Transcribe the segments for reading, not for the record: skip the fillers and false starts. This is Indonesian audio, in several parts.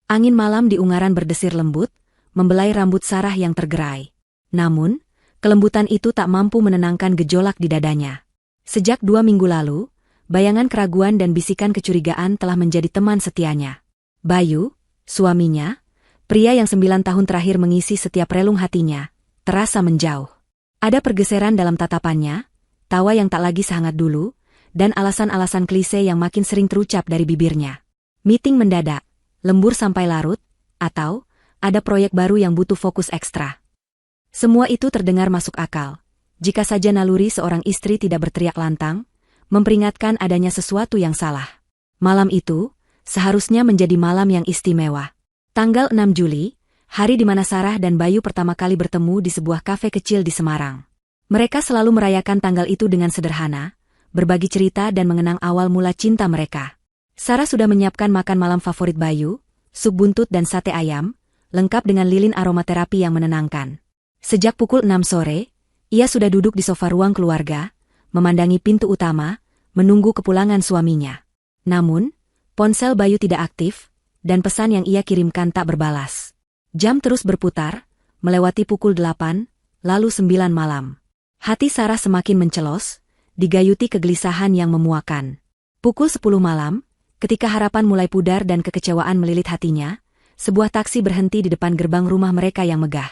Angin malam di ungaran berdesir lembut, membelai rambut Sarah yang tergerai. Namun, kelembutan itu tak mampu menenangkan gejolak di dadanya. Sejak 2 minggu lalu, bayangan keraguan dan bisikan kecurigaan telah menjadi teman setianya. Bayu, suaminya, pria yang 9 tahun terakhir mengisi setiap relung hatinya, terasa menjauh. Ada pergeseran dalam tatapannya, tawa yang tak lagi sehangat dulu, dan alasan-alasan klise yang makin sering terucap dari bibirnya. Meeting mendadak, lembur sampai larut, atau ada proyek baru yang butuh fokus ekstra. Semua itu terdengar masuk akal, jika saja naluri seorang istri tidak berteriak lantang, memperingatkan adanya sesuatu yang salah. Malam itu, seharusnya menjadi malam yang istimewa. Tanggal 6 Juli, hari di mana Sarah dan Bayu pertama kali bertemu di sebuah kafe kecil di Semarang. Mereka selalu merayakan tanggal itu dengan sederhana, berbagi cerita dan mengenang awal mula cinta mereka. Sarah sudah menyiapkan makan malam favorit Bayu, sup buntut dan sate ayam, lengkap dengan lilin aromaterapi yang menenangkan. Sejak pukul 6 sore, ia sudah duduk di sofa ruang keluarga, memandangi pintu utama, menunggu kepulangan suaminya. Namun, ponsel Bayu tidak aktif, dan pesan yang ia kirimkan tak berbalas. Jam terus berputar, melewati pukul 8, lalu 9 malam. Hati Sarah semakin mencelos, digayuti kegelisahan yang memuakan. Pukul 10 malam, ketika harapan mulai pudar dan kekecewaan melilit hatinya, sebuah taksi berhenti di depan gerbang rumah mereka yang megah.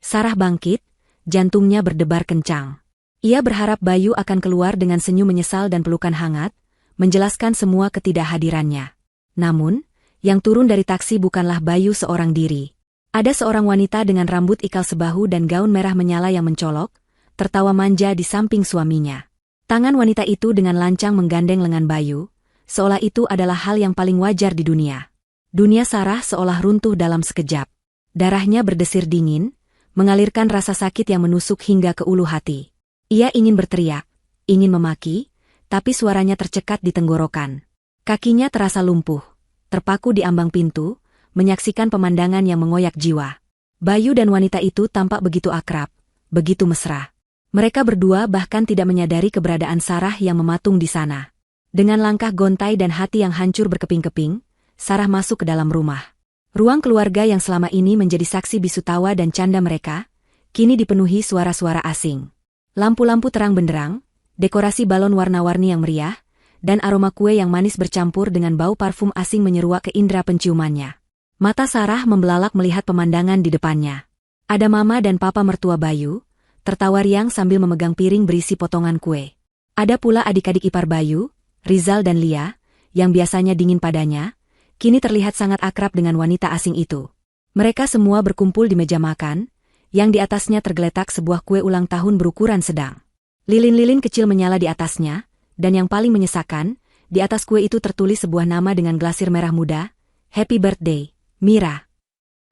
Sarah bangkit, jantungnya berdebar kencang. Ia berharap Bayu akan keluar dengan senyum menyesal dan pelukan hangat, menjelaskan semua ketidakhadirannya. Namun, yang turun dari taksi bukanlah Bayu seorang diri. Ada seorang wanita dengan rambut ikal sebahu dan gaun merah menyala yang mencolok, tertawa manja di samping suaminya. Tangan wanita itu dengan lancang menggandeng lengan Bayu, seolah itu adalah hal yang paling wajar di dunia. Dunia Sarah seolah runtuh dalam sekejap. Darahnya berdesir dingin, mengalirkan rasa sakit yang menusuk hingga ke ulu hati. Ia ingin berteriak, ingin memaki, tapi suaranya tercekat di tenggorokan. Kakinya terasa lumpuh, terpaku di ambang pintu, menyaksikan pemandangan yang mengoyak jiwa. Bayu dan wanita itu tampak begitu akrab, begitu mesra. Mereka berdua bahkan tidak menyadari keberadaan Sarah yang mematung di sana. Dengan langkah gontai dan hati yang hancur berkeping-keping, Sarah masuk ke dalam rumah. Ruang keluarga yang selama ini menjadi saksi bisu tawa dan canda mereka, kini dipenuhi suara-suara asing. Lampu-lampu terang benderang, dekorasi balon warna-warni yang meriah, dan aroma kue yang manis bercampur dengan bau parfum asing menyeruak ke indera penciumannya. Mata Sarah membelalak melihat pemandangan di depannya. Ada mama dan papa mertua Bayu, tertawa riang sambil memegang piring berisi potongan kue. Ada pula adik-adik ipar Bayu, Rizal dan Lia, yang biasanya dingin padanya, kini terlihat sangat akrab dengan wanita asing itu. Mereka semua berkumpul di meja makan, yang di atasnya tergeletak sebuah kue ulang tahun berukuran sedang. Lilin-lilin kecil menyala di atasnya, dan yang paling menyesakan, di atas kue itu tertulis sebuah nama dengan glasir merah muda, Happy Birthday, Mira.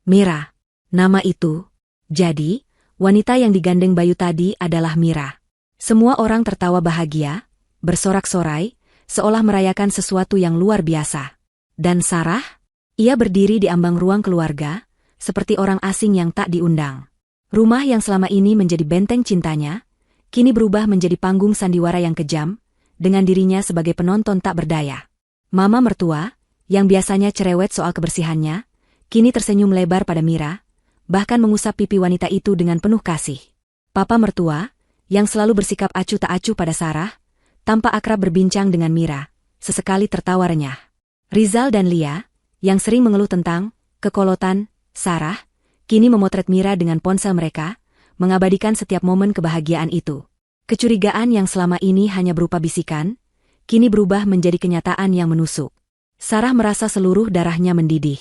Mira. Nama itu. Jadi, wanita yang digandeng Bayu tadi adalah Mira. Semua orang tertawa bahagia, bersorak-sorai, seolah merayakan sesuatu yang luar biasa. Dan Sarah? Ia berdiri di ambang ruang keluarga, seperti orang asing yang tak diundang. Rumah yang selama ini menjadi benteng cintanya, kini berubah menjadi panggung sandiwara yang kejam, dengan dirinya sebagai penonton tak berdaya. Mama mertua, yang biasanya cerewet soal kebersihannya, kini tersenyum lebar pada Mira, bahkan mengusap pipi wanita itu dengan penuh kasih. Papa mertua, yang selalu bersikap acuh tak acuh pada Sarah, tampak akrab berbincang dengan Mira, sesekali tertawa renyah. Rizal dan Lia, yang sering mengeluh tentang kekolotan Sarah, kini memotret Mira dengan ponsel mereka, mengabadikan setiap momen kebahagiaan itu. Kecurigaan yang selama ini hanya berupa bisikan, kini berubah menjadi kenyataan yang menusuk. Sarah merasa seluruh darahnya mendidih.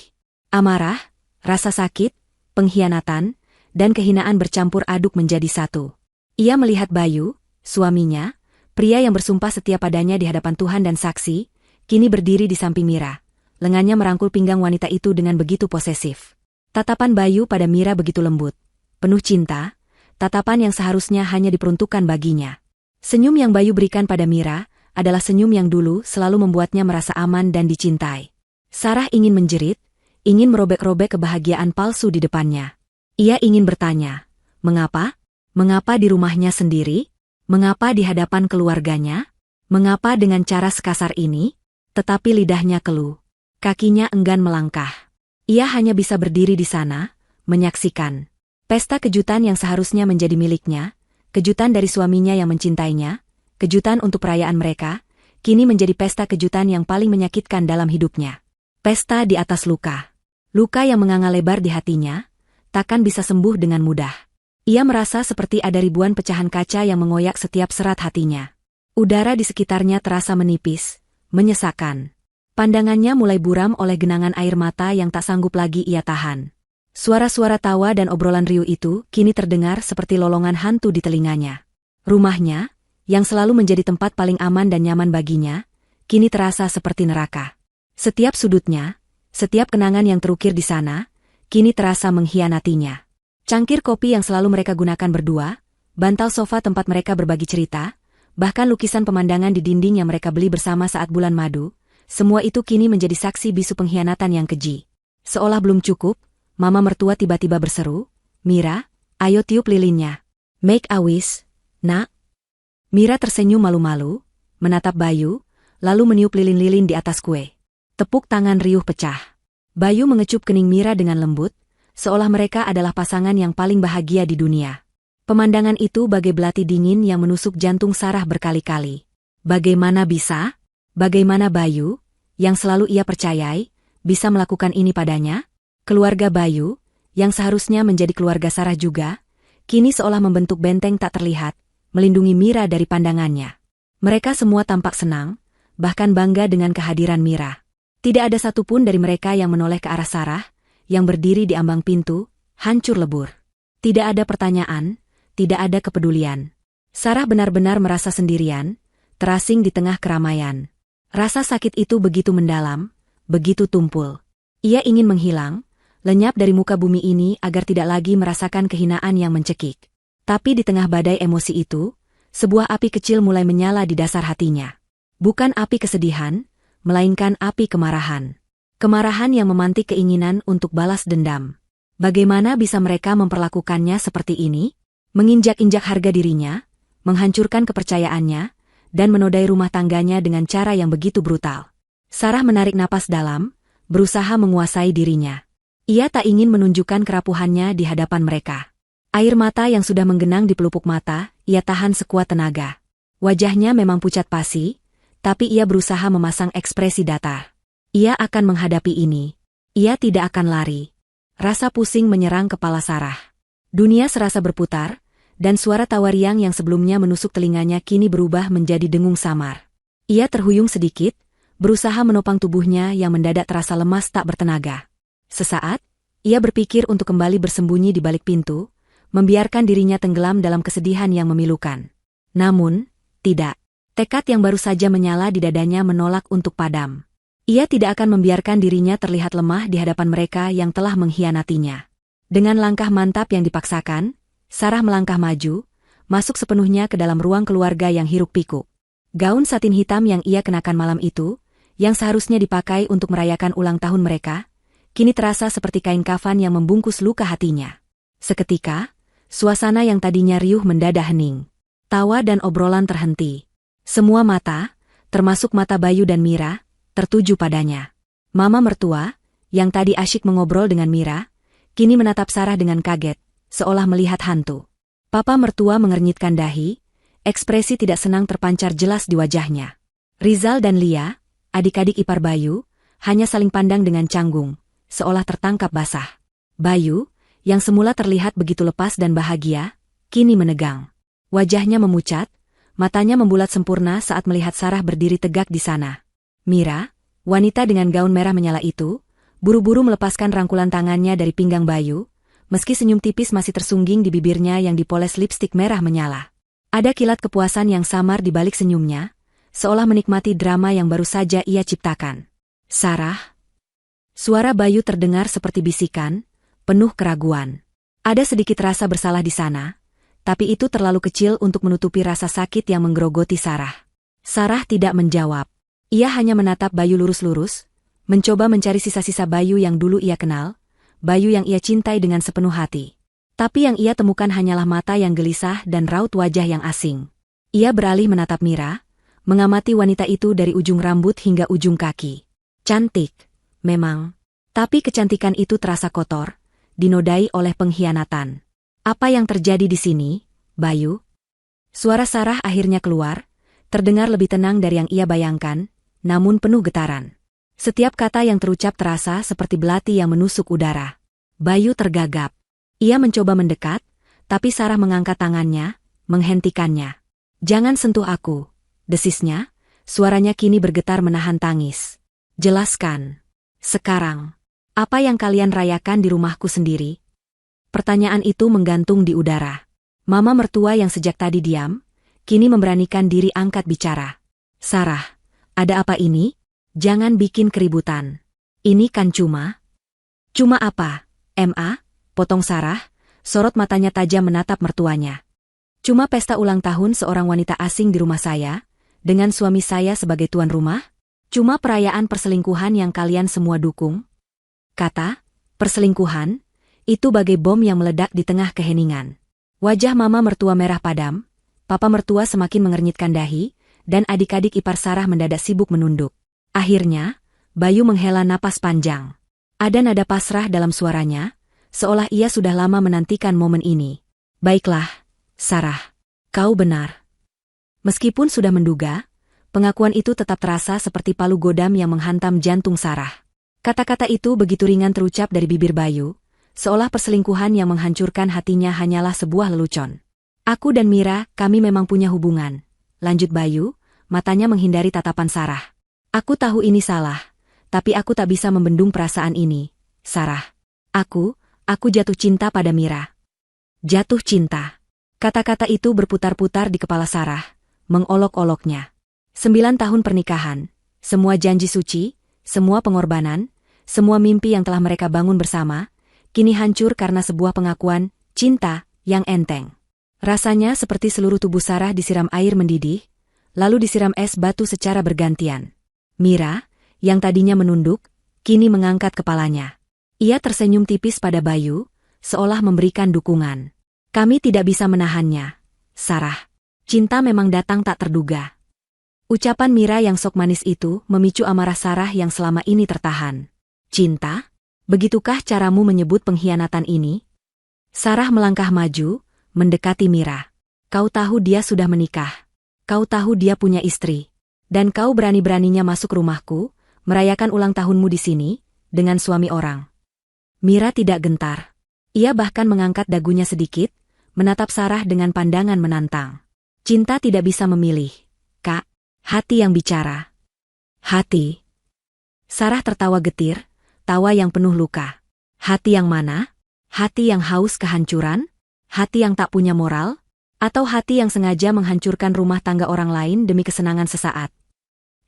Amarah, rasa sakit, pengkhianatan, dan kehinaan bercampur aduk menjadi satu. Ia melihat Bayu, suaminya, pria yang bersumpah setia padanya di hadapan Tuhan dan saksi, kini berdiri di samping Mira. Lengannya merangkul pinggang wanita itu dengan begitu posesif. Tatapan Bayu pada Mira begitu lembut, penuh cinta, tatapan yang seharusnya hanya diperuntukkan baginya. Senyum yang Bayu berikan pada Mira adalah senyum yang dulu selalu membuatnya merasa aman dan dicintai. Sarah ingin menjerit, ingin merobek-robek kebahagiaan palsu di depannya. Ia ingin bertanya, mengapa? Mengapa di rumahnya sendiri? Mengapa di hadapan keluarganya? Mengapa dengan cara sekasar ini? Tetapi lidahnya keluh. Kakinya enggan melangkah. Ia hanya bisa berdiri di sana, menyaksikan. Pesta kejutan yang seharusnya menjadi miliknya, kejutan dari suaminya yang mencintainya, kejutan untuk perayaan mereka, kini menjadi pesta kejutan yang paling menyakitkan dalam hidupnya. Pesta di atas luka. Luka yang menganga lebar di hatinya, takkan bisa sembuh dengan mudah. Ia merasa seperti ada ribuan pecahan kaca yang mengoyak setiap serat hatinya. Udara di sekitarnya terasa menipis, menyesakan. Pandangannya mulai buram oleh genangan air mata yang tak sanggup lagi ia tahan. Suara-suara tawa dan obrolan riuh itu kini terdengar seperti lolongan hantu di telinganya. Rumahnya, yang selalu menjadi tempat paling aman dan nyaman baginya, kini terasa seperti neraka. Setiap sudutnya, setiap kenangan yang terukir di sana, kini terasa mengkhianatinya. Cangkir kopi yang selalu mereka gunakan berdua, bantal sofa tempat mereka berbagi cerita, bahkan lukisan pemandangan di dinding yang mereka beli bersama saat bulan madu, semua itu kini menjadi saksi bisu pengkhianatan yang keji. Seolah belum cukup, mama mertua tiba-tiba berseru, "Mira, ayo tiup lilinnya. Make a wish, nak." Mira tersenyum malu-malu, menatap Bayu, lalu meniup lilin-lilin di atas kue. Tepuk tangan riuh pecah. Bayu mengecup kening Mira dengan lembut, seolah mereka adalah pasangan yang paling bahagia di dunia. Pemandangan itu bagai belati dingin yang menusuk jantung Sarah berkali-kali. Bagaimana bisa? Bagaimana Bayu, yang selalu ia percayai, bisa melakukan ini padanya? Keluarga Bayu, yang seharusnya menjadi keluarga Sarah juga, kini seolah membentuk benteng tak terlihat, melindungi Mira dari pandangannya. Mereka semua tampak senang, bahkan bangga dengan kehadiran Mira. Tidak ada satupun dari mereka yang menoleh ke arah Sarah, yang berdiri di ambang pintu, hancur lebur. Tidak ada pertanyaan, tidak ada kepedulian. Sarah benar-benar merasa sendirian, terasing di tengah keramaian. Rasa sakit itu begitu mendalam, begitu tumpul. Ia ingin menghilang, lenyap dari muka bumi ini agar tidak lagi merasakan kehinaan yang mencekik. Tapi di tengah badai emosi itu, sebuah api kecil mulai menyala di dasar hatinya. Bukan api kesedihan, melainkan api kemarahan. Kemarahan yang memantik keinginan untuk balas dendam. Bagaimana bisa mereka memperlakukannya seperti ini? Menginjak-injak harga dirinya, menghancurkan kepercayaannya, dan menodai rumah tangganya dengan cara yang begitu brutal. Sarah menarik napas dalam, berusaha menguasai dirinya. Ia tak ingin menunjukkan kerapuhannya di hadapan mereka. Air mata yang sudah menggenang di pelupuk mata, ia tahan sekuat tenaga. Wajahnya memang pucat pasi, tapi ia berusaha memasang ekspresi datar. Ia akan menghadapi ini. Ia tidak akan lari. Rasa pusing menyerang kepala Sarah. Dunia serasa berputar, dan suara tawa riang yang sebelumnya menusuk telinganya kini berubah menjadi dengung samar. Ia terhuyung sedikit, berusaha menopang tubuhnya yang mendadak terasa lemas tak bertenaga. Sesaat, ia berpikir untuk kembali bersembunyi di balik pintu, membiarkan dirinya tenggelam dalam kesedihan yang memilukan. Namun, tidak. Tekad yang baru saja menyala di dadanya menolak untuk padam. Ia tidak akan membiarkan dirinya terlihat lemah di hadapan mereka yang telah mengkhianatinya. Dengan langkah mantap yang dipaksakan, Sarah melangkah maju, masuk sepenuhnya ke dalam ruang keluarga yang hiruk-pikuk. Gaun satin hitam yang ia kenakan malam itu, yang seharusnya dipakai untuk merayakan ulang tahun mereka, kini terasa seperti kain kafan yang membungkus luka hatinya. Seketika, suasana yang tadinya riuh mendadak hening. Tawa dan obrolan terhenti. Semua mata, termasuk mata Bayu dan Mira, tertuju padanya. Mama mertua, yang tadi asyik mengobrol dengan Mira, kini menatap Sarah dengan kaget, seolah melihat hantu. Papa mertua mengernyitkan dahi, ekspresi tidak senang terpancar jelas di wajahnya. Rizal dan Lia, adik-adik ipar Bayu, hanya saling pandang dengan canggung, seolah tertangkap basah. Bayu, yang semula terlihat begitu lepas dan bahagia, kini menegang. Wajahnya memucat, matanya membulat sempurna saat melihat Sarah berdiri tegak di sana. Mira, wanita dengan gaun merah menyala itu, buru-buru melepaskan rangkulan tangannya dari pinggang Bayu, meski senyum tipis masih tersungging di bibirnya yang dipoles lipstik merah menyala. Ada kilat kepuasan yang samar di balik senyumnya, seolah menikmati drama yang baru saja ia ciptakan. Sarah. Suara Bayu terdengar seperti bisikan, penuh keraguan. Ada sedikit rasa bersalah di sana, tapi itu terlalu kecil untuk menutupi rasa sakit yang menggerogoti Sarah. Sarah tidak menjawab. Ia hanya menatap Bayu lurus-lurus, mencoba mencari sisa-sisa Bayu yang dulu ia kenal, Bayu yang ia cintai dengan sepenuh hati. Tapi yang ia temukan hanyalah mata yang gelisah dan raut wajah yang asing. Ia beralih menatap Mira, mengamati wanita itu dari ujung rambut hingga ujung kaki. Cantik, memang. Tapi kecantikan itu terasa kotor, dinodai oleh pengkhianatan. Apa yang terjadi di sini, Bayu? Suara Sarah akhirnya keluar, terdengar lebih tenang dari yang ia bayangkan, namun penuh getaran. Setiap kata yang terucap terasa seperti belati yang menusuk udara. Bayu tergagap. Ia mencoba mendekat, tapi Sarah mengangkat tangannya, menghentikannya. "Jangan sentuh aku," desisnya, suaranya kini bergetar menahan tangis. "Jelaskan. Sekarang. Apa yang kalian rayakan di rumahku sendiri?" Pertanyaan itu menggantung di udara. Mama mertua yang sejak tadi diam, kini memberanikan diri angkat bicara. "Sarah, ada apa ini? Jangan bikin keributan. Ini kan cuma..." "Cuma apa, Ma?" potong Sarah, sorot matanya tajam menatap mertuanya. "Cuma pesta ulang tahun seorang wanita asing di rumah saya, dengan suami saya sebagai tuan rumah? Cuma perayaan perselingkuhan yang kalian semua dukung?" Kata perselingkuhan itu bagai bom yang meledak di tengah keheningan. Wajah mama mertua merah padam, papa mertua semakin mengernyitkan dahi, dan adik-adik ipar Sarah mendadak sibuk menunduk. Akhirnya, Bayu menghela napas panjang. Ada nada pasrah dalam suaranya, seolah ia sudah lama menantikan momen ini. "Baiklah, Sarah, kau benar." Meskipun sudah menduga, pengakuan itu tetap terasa seperti palu godam yang menghantam jantung Sarah. Kata-kata itu begitu ringan terucap dari bibir Bayu, seolah perselingkuhan yang menghancurkan hatinya hanyalah sebuah lelucon. "Aku dan Mira, kami memang punya hubungan," lanjut Bayu, matanya menghindari tatapan Sarah. "Aku tahu ini salah, tapi aku tak bisa membendung perasaan ini, Sarah. Aku jatuh cinta pada Mira." Jatuh cinta. Kata-kata itu berputar-putar di kepala Sarah, mengolok-oloknya. 9 tahun pernikahan, semua janji suci, semua pengorbanan, semua mimpi yang telah mereka bangun bersama, kini hancur karena sebuah pengakuan cinta yang enteng. Rasanya seperti seluruh tubuh Sarah disiram air mendidih, lalu disiram es batu secara bergantian. Mira, yang tadinya menunduk, kini mengangkat kepalanya. Ia tersenyum tipis pada Bayu, seolah memberikan dukungan. "Kami tidak bisa menahannya, Sarah. Cinta memang datang tak terduga." Ucapan Mira yang sok manis itu memicu amarah Sarah yang selama ini tertahan. "Cinta? Begitukah caramu menyebut pengkhianatan ini?" Sarah melangkah maju, mendekati Mira. "Kau tahu dia sudah menikah. Kau tahu dia punya istri. Dan kau berani-beraninya masuk rumahku, merayakan ulang tahunmu di sini, dengan suami orang." Mira tidak gentar. Ia bahkan mengangkat dagunya sedikit, menatap Sarah dengan pandangan menantang. "Cinta tidak bisa memilih, Kak. Hati yang bicara." "Hati?" Sarah tertawa getir, tawa yang penuh luka. "Hati yang mana? Hati yang haus kehancuran? Hati yang tak punya moral? Atau hati yang sengaja menghancurkan rumah tangga orang lain demi kesenangan sesaat?"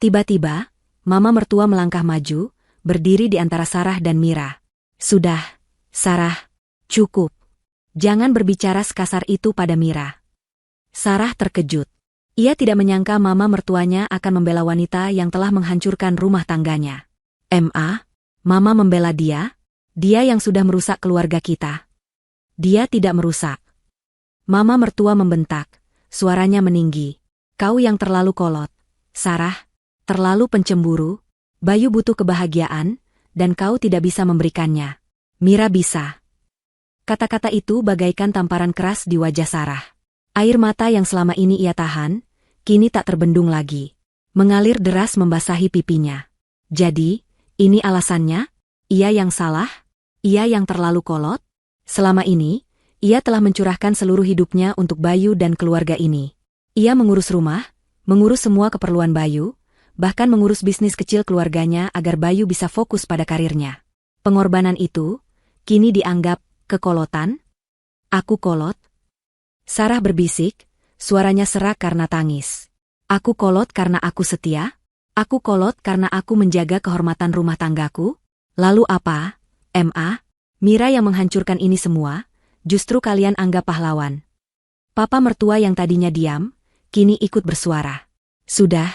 Tiba-tiba, mama mertua melangkah maju, berdiri di antara Sarah dan Mira. "Sudah, Sarah, cukup. Jangan berbicara sekasar itu pada Mira." Sarah terkejut. Ia tidak menyangka mama mertuanya akan membela wanita yang telah menghancurkan rumah tangganya. Mama membela dia? Dia yang sudah merusak keluarga kita." "Dia tidak merusak." Mama mertua membentak, suaranya meninggi. "Kau yang terlalu kolot, Sarah, terlalu pencemburu. Bayu butuh kebahagiaan, dan kau tidak bisa memberikannya. Mira bisa." Kata-kata itu bagaikan tamparan keras di wajah Sarah. Air mata yang selama ini ia tahan, kini tak terbendung lagi. Mengalir deras membasahi pipinya. Jadi, ini alasannya? Ia yang salah? Ia yang terlalu kolot? Selama ini, ia telah mencurahkan seluruh hidupnya untuk Bayu dan keluarga ini. Ia mengurus rumah, mengurus semua keperluan Bayu, bahkan mengurus bisnis kecil keluarganya agar Bayu bisa fokus pada karirnya. Pengorbanan itu, kini dianggap kekolotan? "Aku kolot?" Sarah berbisik, suaranya serak karena tangis. "Aku kolot karena aku setia? Aku kolot karena aku menjaga kehormatan rumah tanggaku? Lalu apa, Ma? Mira yang menghancurkan ini semua, justru kalian anggap pahlawan." Papa mertua yang tadinya diam, kini ikut bersuara. "Sudah,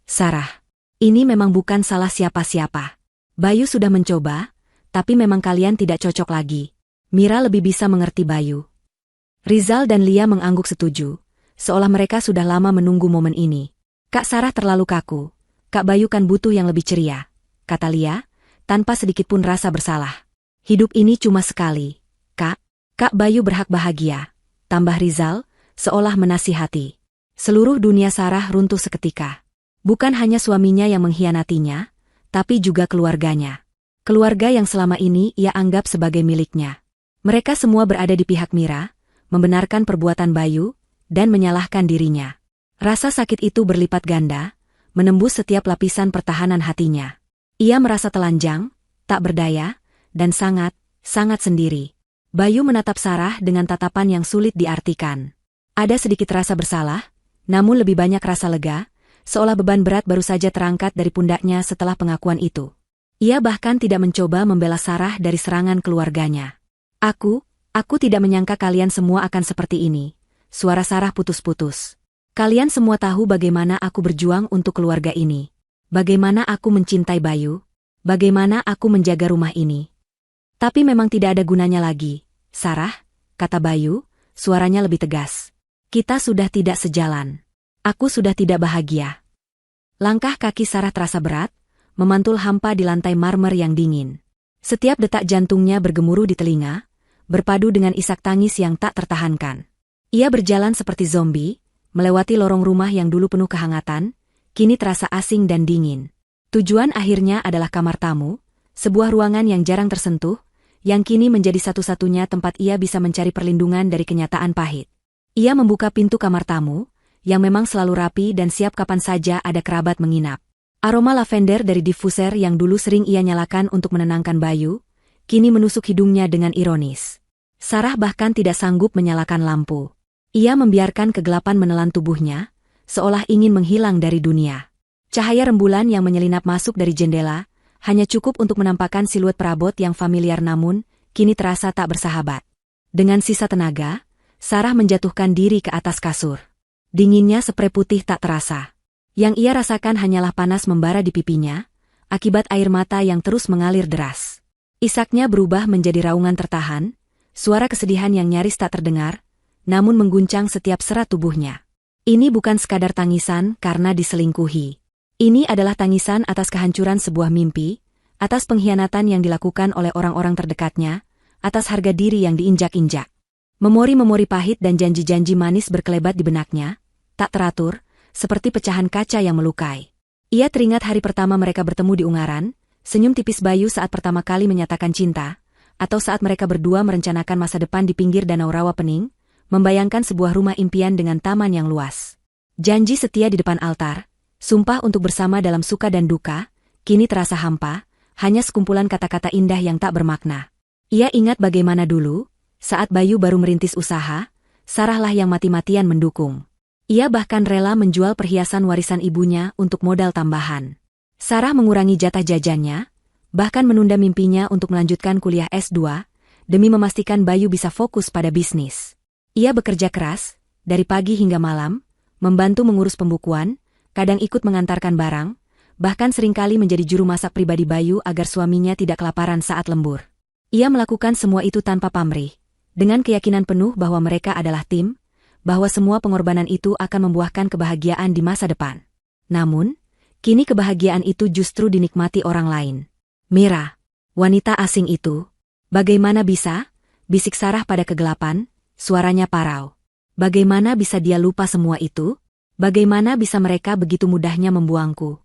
Sarah. Ini memang bukan salah siapa-siapa. Bayu sudah mencoba, tapi memang kalian tidak cocok lagi. Mira lebih bisa mengerti Bayu." Rizal dan Lia mengangguk setuju, seolah mereka sudah lama menunggu momen ini. "Kak Sarah terlalu kaku. Kak Bayu kan butuh yang lebih ceria," kata Lia, tanpa sedikit pun rasa bersalah. Hidup ini cuma sekali, Kak. Kak Bayu berhak bahagia, tambah Rizal, seolah menasihati. Seluruh dunia Sarah runtuh seketika. Bukan hanya suaminya yang mengkhianatinya, tapi juga keluarganya. Keluarga yang selama ini ia anggap sebagai miliknya. Mereka semua berada di pihak Mira, membenarkan perbuatan Bayu, dan menyalahkan dirinya. Rasa sakit itu berlipat ganda, menembus setiap lapisan pertahanan hatinya. Ia merasa telanjang, tak berdaya, dan sangat sendiri. Bayu menatap Sarah dengan tatapan yang sulit diartikan. Ada sedikit rasa bersalah, namun lebih banyak rasa lega, seolah beban berat baru saja terangkat dari pundaknya setelah pengakuan itu. Ia bahkan tidak mencoba membela Sarah dari serangan keluarganya. Aku tidak menyangka kalian semua akan seperti ini. Suara Sarah putus-putus. Kalian semua tahu bagaimana aku berjuang untuk keluarga ini. Bagaimana aku mencintai Bayu. Bagaimana aku menjaga rumah ini. Tapi memang tidak ada gunanya lagi, Sarah, kata Bayu, suaranya lebih tegas. Kita sudah tidak sejalan. Aku sudah tidak bahagia. Langkah kaki Sarah terasa berat, memantul hampa di lantai marmer yang dingin. Setiap detak jantungnya bergemuruh di telinga, berpadu dengan isak tangis yang tak tertahankan. Ia berjalan seperti zombie, melewati lorong rumah yang dulu penuh kehangatan, kini terasa asing dan dingin. Tujuan akhirnya adalah kamar tamu, sebuah ruangan yang jarang tersentuh, yang kini menjadi satu-satunya tempat ia bisa mencari perlindungan dari kenyataan pahit. Ia membuka pintu kamar tamu, yang memang selalu rapi dan siap kapan saja ada kerabat menginap. Aroma lavender dari diffuser yang dulu sering ia nyalakan untuk menenangkan Bayu, kini menusuk hidungnya dengan ironis. Sarah bahkan tidak sanggup menyalakan lampu. Ia membiarkan kegelapan menelan tubuhnya, seolah ingin menghilang dari dunia. Cahaya rembulan yang menyelinap masuk dari jendela, hanya cukup untuk menampakkan siluet perabot yang familiar namun, kini terasa tak bersahabat. Dengan sisa tenaga, Sarah menjatuhkan diri ke atas kasur. Dinginnya sprei putih tak terasa. Yang ia rasakan hanyalah panas membara di pipinya, akibat air mata yang terus mengalir deras. Isaknya berubah menjadi raungan tertahan, suara kesedihan yang nyaris tak terdengar, namun mengguncang setiap serat tubuhnya. Ini bukan sekadar tangisan karena diselingkuhi. Ini adalah tangisan atas kehancuran sebuah mimpi, atas pengkhianatan yang dilakukan oleh orang-orang terdekatnya, atas harga diri yang diinjak-injak. Memori-memori pahit dan janji-janji manis berkelebat di benaknya, tak teratur, seperti pecahan kaca yang melukai. Ia teringat hari pertama mereka bertemu di Ungaran, senyum tipis Bayu saat pertama kali menyatakan cinta, atau saat mereka berdua merencanakan masa depan di pinggir Danau Rawa Pening, membayangkan sebuah rumah impian dengan taman yang luas. Janji setia di depan altar, sumpah untuk bersama dalam suka dan duka, kini terasa hampa, hanya sekumpulan kata-kata indah yang tak bermakna. Ia ingat bagaimana dulu, saat Bayu baru merintis usaha, Sarahlah yang mati-matian mendukung. Ia bahkan rela menjual perhiasan warisan ibunya untuk modal tambahan. Sarah mengurangi jatah jajannya, bahkan menunda mimpinya untuk melanjutkan kuliah S2, demi memastikan Bayu bisa fokus pada bisnis. Ia bekerja keras, dari pagi hingga malam, membantu mengurus pembukuan, kadang ikut mengantarkan barang, bahkan seringkali menjadi juru masak pribadi Bayu agar suaminya tidak kelaparan saat lembur. Ia melakukan semua itu tanpa pamrih, dengan keyakinan penuh bahwa mereka adalah tim, bahwa semua pengorbanan itu akan membuahkan kebahagiaan di masa depan. Namun, kini kebahagiaan itu justru dinikmati orang lain. Mira, wanita asing itu. Bagaimana bisa? Bisik Sarah pada kegelapan, suaranya parau. Bagaimana bisa dia lupa semua itu? Bagaimana bisa mereka begitu mudahnya membuangku?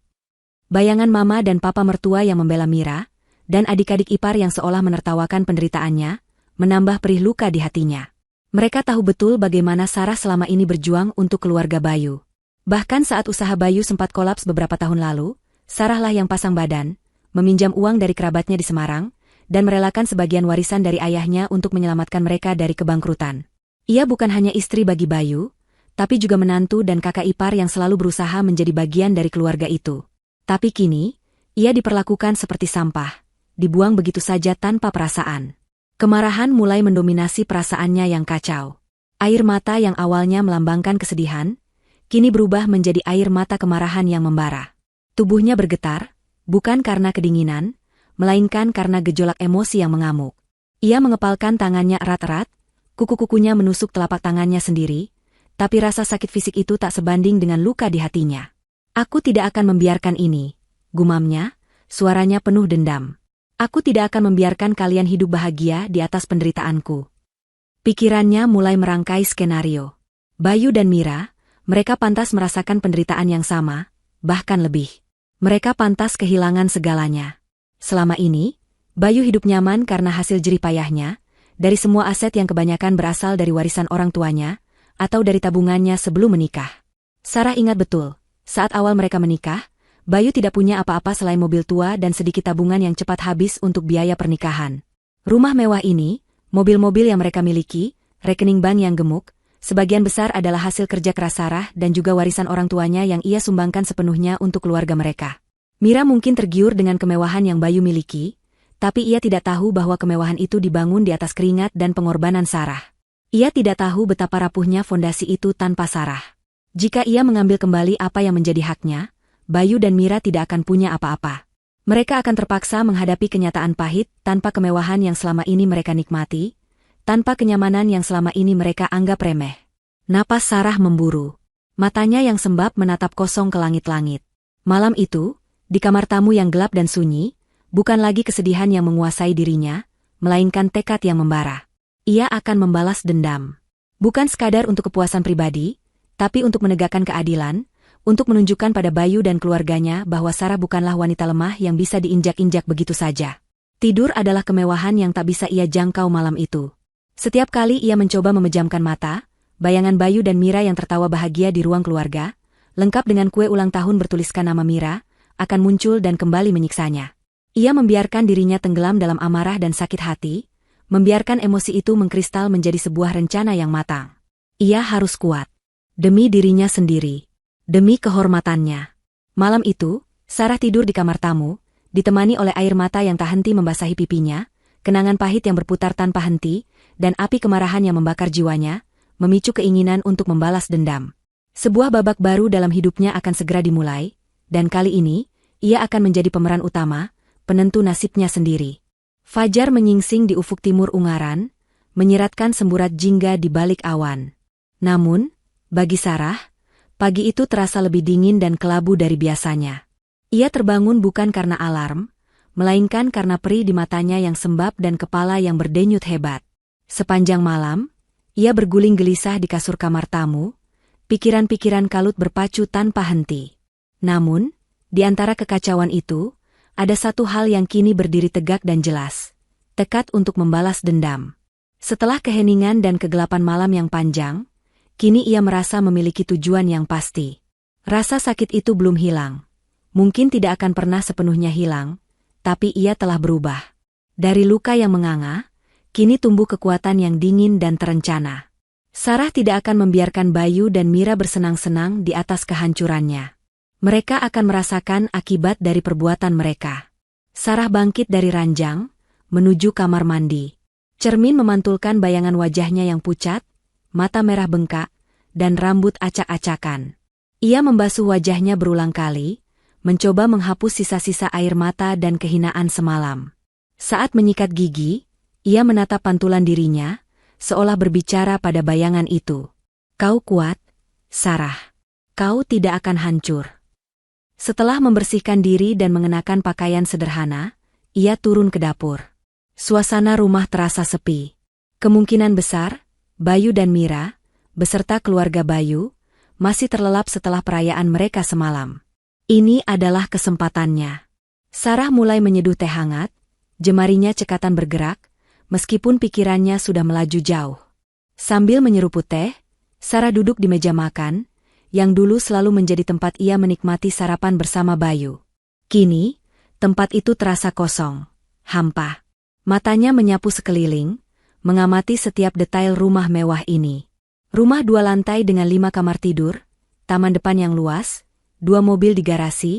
Bayangan mama dan papa mertua yang membela Mira, dan adik-adik ipar yang seolah menertawakan penderitaannya, menambah perih luka di hatinya. Mereka tahu betul bagaimana Sarah selama ini berjuang untuk keluarga Bayu. Bahkan saat usaha Bayu sempat kolaps beberapa tahun lalu, Sarahlah yang pasang badan, meminjam uang dari kerabatnya di Semarang, dan merelakan sebagian warisan dari ayahnya untuk menyelamatkan mereka dari kebangkrutan. Ia bukan hanya istri bagi Bayu, tapi juga menantu dan kakak ipar yang selalu berusaha menjadi bagian dari keluarga itu. Tapi kini, ia diperlakukan seperti sampah, dibuang begitu saja tanpa perasaan. Kemarahan mulai mendominasi perasaannya yang kacau. Air mata yang awalnya melambangkan kesedihan, kini berubah menjadi air mata kemarahan yang membara. Tubuhnya bergetar, bukan karena kedinginan, melainkan karena gejolak emosi yang mengamuk. Ia mengepalkan tangannya erat-erat, kuku-kukunya menusuk telapak tangannya sendiri, tapi rasa sakit fisik itu tak sebanding dengan luka di hatinya. Aku tidak akan membiarkan ini, gumamnya, suaranya penuh dendam. Aku tidak akan membiarkan kalian hidup bahagia di atas penderitaanku. Pikirannya mulai merangkai skenario. Bayu dan Mira, mereka pantas merasakan penderitaan yang sama, bahkan lebih. Mereka pantas kehilangan segalanya. Selama ini, Bayu hidup nyaman karena hasil jerih payahnya, dari semua aset yang kebanyakan berasal dari warisan orang tuanya, atau dari tabungannya sebelum menikah. Sarah ingat betul, saat awal mereka menikah, Bayu tidak punya apa-apa selain mobil tua dan sedikit tabungan yang cepat habis untuk biaya pernikahan. Rumah mewah ini, mobil-mobil yang mereka miliki, rekening bank yang gemuk, sebagian besar adalah hasil kerja keras Sarah dan juga warisan orang tuanya yang ia sumbangkan sepenuhnya untuk keluarga mereka. Mira mungkin tergiur dengan kemewahan yang Bayu miliki, tapi ia tidak tahu bahwa kemewahan itu dibangun di atas keringat dan pengorbanan Sarah. Ia tidak tahu betapa rapuhnya fondasi itu tanpa Sarah. Jika ia mengambil kembali apa yang menjadi haknya, Bayu dan Mira tidak akan punya apa-apa. Mereka akan terpaksa menghadapi kenyataan pahit tanpa kemewahan yang selama ini mereka nikmati, tanpa kenyamanan yang selama ini mereka anggap remeh. Napas Sarah memburu. Matanya yang sembab menatap kosong ke langit-langit. Malam itu, di kamar tamu yang gelap dan sunyi, bukan lagi kesedihan yang menguasai dirinya, melainkan tekad yang membara. Ia akan membalas dendam. Bukan sekadar untuk kepuasan pribadi, tapi untuk menegakkan keadilan, untuk menunjukkan pada Bayu dan keluarganya bahwa Sarah bukanlah wanita lemah yang bisa diinjak-injak begitu saja. Tidur adalah kemewahan yang tak bisa ia jangkau malam itu. Setiap kali ia mencoba memejamkan mata, bayangan Bayu dan Mira yang tertawa bahagia di ruang keluarga, lengkap dengan kue ulang tahun bertuliskan nama Mira, akan muncul dan kembali menyiksanya. Ia membiarkan dirinya tenggelam dalam amarah dan sakit hati, membiarkan emosi itu mengkristal menjadi sebuah rencana yang matang. Ia harus kuat. Demi dirinya sendiri. Demi kehormatannya. Malam itu, Sarah tidur di kamar tamu, ditemani oleh air mata yang tak henti membasahi pipinya, kenangan pahit yang berputar tanpa henti, dan api kemarahan yang membakar jiwanya, memicu keinginan untuk membalas dendam. Sebuah babak baru dalam hidupnya akan segera dimulai, dan kali ini, ia akan menjadi pemeran utama, penentu nasibnya sendiri. Fajar menyingsing di ufuk timur Ungaran, menyiratkan semburat jingga di balik awan. Namun, bagi Sarah, pagi itu terasa lebih dingin dan kelabu dari biasanya. Ia terbangun bukan karena alarm, melainkan karena perih di matanya yang sembab dan kepala yang berdenyut hebat. Sepanjang malam, ia berguling gelisah di kasur kamar tamu, pikiran-pikiran kalut berpacu tanpa henti. Namun, di antara kekacauan itu, ada satu hal yang kini berdiri tegak dan jelas. Tekad untuk membalas dendam. Setelah keheningan dan kegelapan malam yang panjang, kini ia merasa memiliki tujuan yang pasti. Rasa sakit itu belum hilang. Mungkin tidak akan pernah sepenuhnya hilang, tapi ia telah berubah. Dari luka yang menganga, kini tumbuh kekuatan yang dingin dan terencana. Sarah tidak akan membiarkan Bayu dan Mira bersenang-senang di atas kehancurannya. Mereka akan merasakan akibat dari perbuatan mereka. Sarah bangkit dari ranjang, menuju kamar mandi. Cermin memantulkan bayangan wajahnya yang pucat, mata merah bengkak, dan rambut acak-acakan. Ia membasuh wajahnya berulang kali, mencoba menghapus sisa-sisa air mata dan kehinaan semalam. Saat menyikat gigi, ia menatap pantulan dirinya, seolah berbicara pada bayangan itu. Kau kuat, Sarah. Kau tidak akan hancur. Setelah membersihkan diri dan mengenakan pakaian sederhana, ia turun ke dapur. Suasana rumah terasa sepi. Kemungkinan besar, Bayu dan Mira, beserta keluarga Bayu, masih terlelap setelah perayaan mereka semalam. Ini adalah kesempatannya. Sarah mulai menyeduh teh hangat, jemarinya cekatan bergerak, meskipun pikirannya sudah melaju jauh. Sambil menyeruput teh, Sarah duduk di meja makan, yang dulu selalu menjadi tempat ia menikmati sarapan bersama Bayu. Kini, tempat itu terasa kosong, hampa. Matanya menyapu sekeliling, mengamati setiap detail rumah mewah ini. Rumah 2 lantai dengan 5 kamar tidur, taman depan yang luas, 2 mobil di garasi,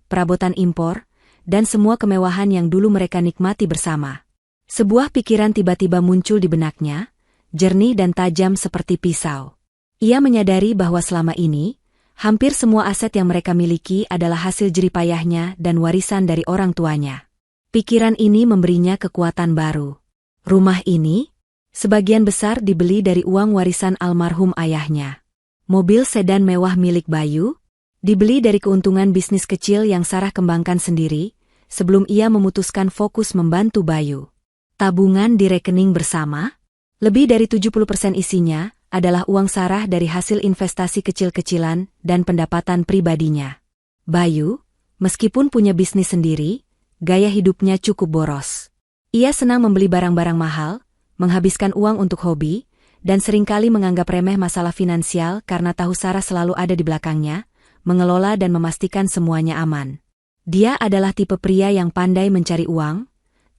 perabotan impor, dan semua kemewahan yang dulu mereka nikmati bersama. Sebuah pikiran tiba-tiba muncul di benaknya, jernih dan tajam seperti pisau. Ia menyadari bahwa selama ini, hampir semua aset yang mereka miliki adalah hasil jerih payahnya dan warisan dari orang tuanya. Pikiran ini memberinya kekuatan baru. Rumah ini, sebagian besar dibeli dari uang warisan almarhum ayahnya. Mobil sedan mewah milik Bayu, dibeli dari keuntungan bisnis kecil yang Sarah kembangkan sendiri, sebelum ia memutuskan fokus membantu Bayu. Tabungan di rekening bersama? Lebih dari 70% isinya adalah uang Sarah dari hasil investasi kecil-kecilan dan pendapatan pribadinya. Bayu, meskipun punya bisnis sendiri, gaya hidupnya cukup boros. Ia senang membeli barang-barang mahal, menghabiskan uang untuk hobi, dan seringkali menganggap remeh masalah finansial karena tahu Sarah selalu ada di belakangnya, mengelola dan memastikan semuanya aman. Dia adalah tipe pria yang pandai mencari uang,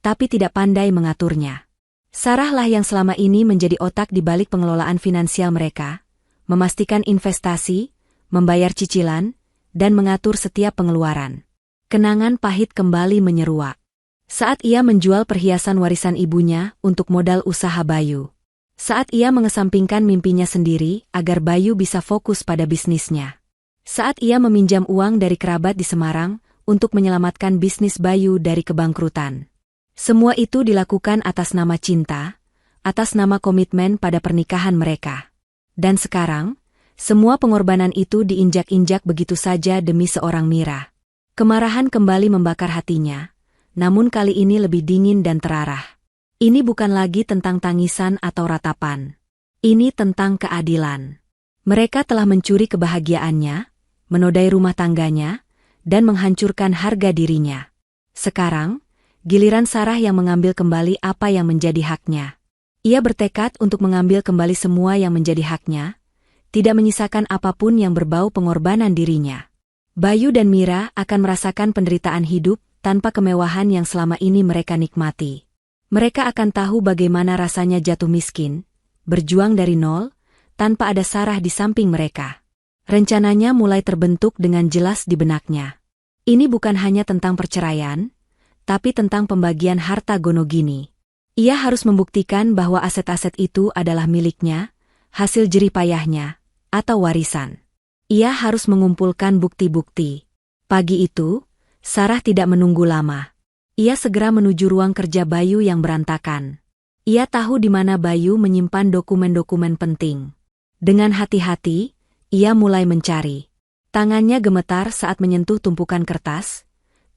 tapi tidak pandai mengaturnya. Sarah lah yang selama ini menjadi otak di balik pengelolaan finansial mereka, memastikan investasi, membayar cicilan, dan mengatur setiap pengeluaran. Kenangan pahit kembali menyeruak. Saat ia menjual perhiasan warisan ibunya untuk modal usaha Bayu. Saat ia mengesampingkan mimpinya sendiri agar Bayu bisa fokus pada bisnisnya. Saat ia meminjam uang dari kerabat di Semarang untuk menyelamatkan bisnis Bayu dari kebangkrutan. Semua itu dilakukan atas nama cinta, atas nama komitmen pada pernikahan mereka. Dan sekarang, semua pengorbanan itu diinjak-injak begitu saja demi seorang Mira. Kemarahan kembali membakar hatinya, namun kali ini lebih dingin dan terarah. Ini bukan lagi tentang tangisan atau ratapan. Ini tentang keadilan. Mereka telah mencuri kebahagiaannya, menodai rumah tangganya, dan menghancurkan harga dirinya. Sekarang, giliran Sarah yang mengambil kembali apa yang menjadi haknya. Ia bertekad untuk mengambil kembali semua yang menjadi haknya, tidak menyisakan apapun yang berbau pengorbanan dirinya. Bayu dan Mira akan merasakan penderitaan hidup tanpa kemewahan yang selama ini mereka nikmati. Mereka akan tahu bagaimana rasanya jatuh miskin, berjuang dari nol, tanpa ada Sarah di samping mereka. Rencananya mulai terbentuk dengan jelas di benaknya. Ini bukan hanya tentang perceraian, tapi tentang pembagian harta gonogini. Ia harus membuktikan bahwa aset-aset itu adalah miliknya, hasil jerih payahnya, atau warisan. Ia harus mengumpulkan bukti-bukti. Pagi itu, Sarah tidak menunggu lama. Ia segera menuju ruang kerja Bayu yang berantakan. Ia tahu di mana Bayu menyimpan dokumen-dokumen penting. Dengan hati-hati, ia mulai mencari. Tangannya gemetar saat menyentuh tumpukan kertas,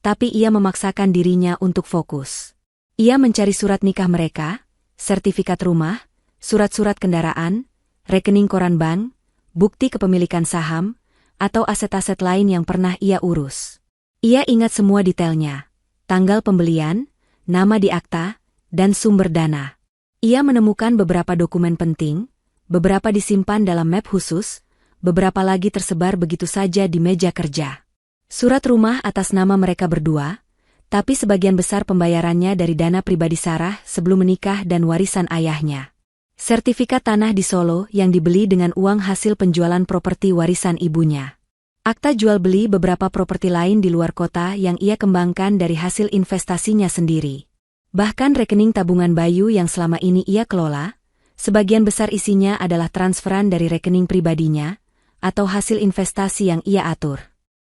tapi ia memaksakan dirinya untuk fokus. Ia mencari surat nikah mereka, sertifikat rumah, surat-surat kendaraan, rekening koran bank, bukti kepemilikan saham, atau aset-aset lain yang pernah ia urus. Ia ingat semua detailnya, tanggal pembelian, nama di akta, dan sumber dana. Ia menemukan beberapa dokumen penting, beberapa disimpan dalam map khusus, beberapa lagi tersebar begitu saja di meja kerja. Surat rumah atas nama mereka berdua, tapi sebagian besar pembayarannya dari dana pribadi Sarah sebelum menikah dan warisan ayahnya. Sertifikat tanah di Solo yang dibeli dengan uang hasil penjualan properti warisan ibunya. Akta jual beli beberapa properti lain di luar kota yang ia kembangkan dari hasil investasinya sendiri. Bahkan rekening tabungan Bayu yang selama ini ia kelola, sebagian besar isinya adalah transferan dari rekening pribadinya, atau hasil investasi yang ia atur.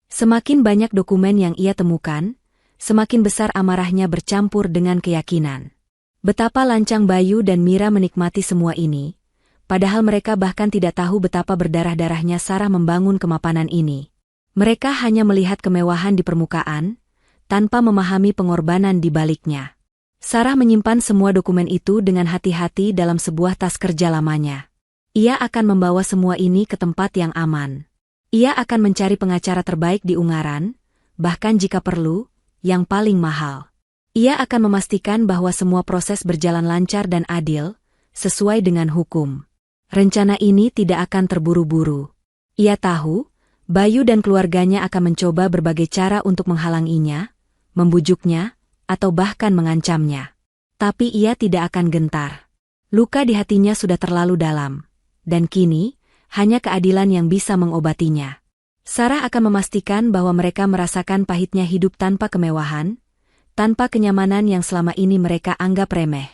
Semakin banyak dokumen yang ia temukan, semakin besar amarahnya bercampur dengan keyakinan. Betapa lancang Bayu dan Mira menikmati semua ini, padahal mereka bahkan tidak tahu betapa berdarah-darahnya Sarah membangun kemapanan ini. Mereka hanya melihat kemewahan di permukaan, tanpa memahami pengorbanan di baliknya. Sarah menyimpan semua dokumen itu dengan hati-hati dalam sebuah tas kerja lamanya. Ia akan membawa semua ini ke tempat yang aman. Ia akan mencari pengacara terbaik di Ungaran, bahkan jika perlu, yang paling mahal. Ia akan memastikan bahwa semua proses berjalan lancar dan adil, sesuai dengan hukum. Rencana ini tidak akan terburu-buru. Ia tahu, Bayu dan keluarganya akan mencoba berbagai cara untuk menghalanginya, membujuknya, atau bahkan mengancamnya. Tapi ia tidak akan gentar. Luka di hatinya sudah terlalu dalam, dan kini, hanya keadilan yang bisa mengobatinya. Sarah akan memastikan bahwa mereka merasakan pahitnya hidup tanpa kemewahan, tanpa kenyamanan yang selama ini mereka anggap remeh.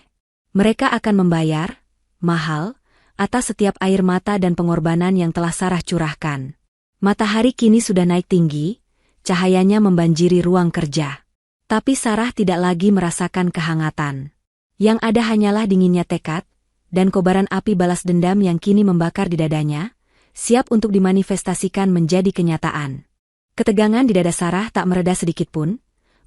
Mereka akan membayar, mahal, atas setiap air mata dan pengorbanan yang telah Sarah curahkan. Matahari kini sudah naik tinggi, cahayanya membanjiri ruang kerja. Tapi Sarah tidak lagi merasakan kehangatan. Yang ada hanyalah dinginnya tekad, dan kobaran api balas dendam yang kini membakar di dadanya, siap untuk dimanifestasikan menjadi kenyataan. Ketegangan di dada Sarah tak mereda sedikitpun,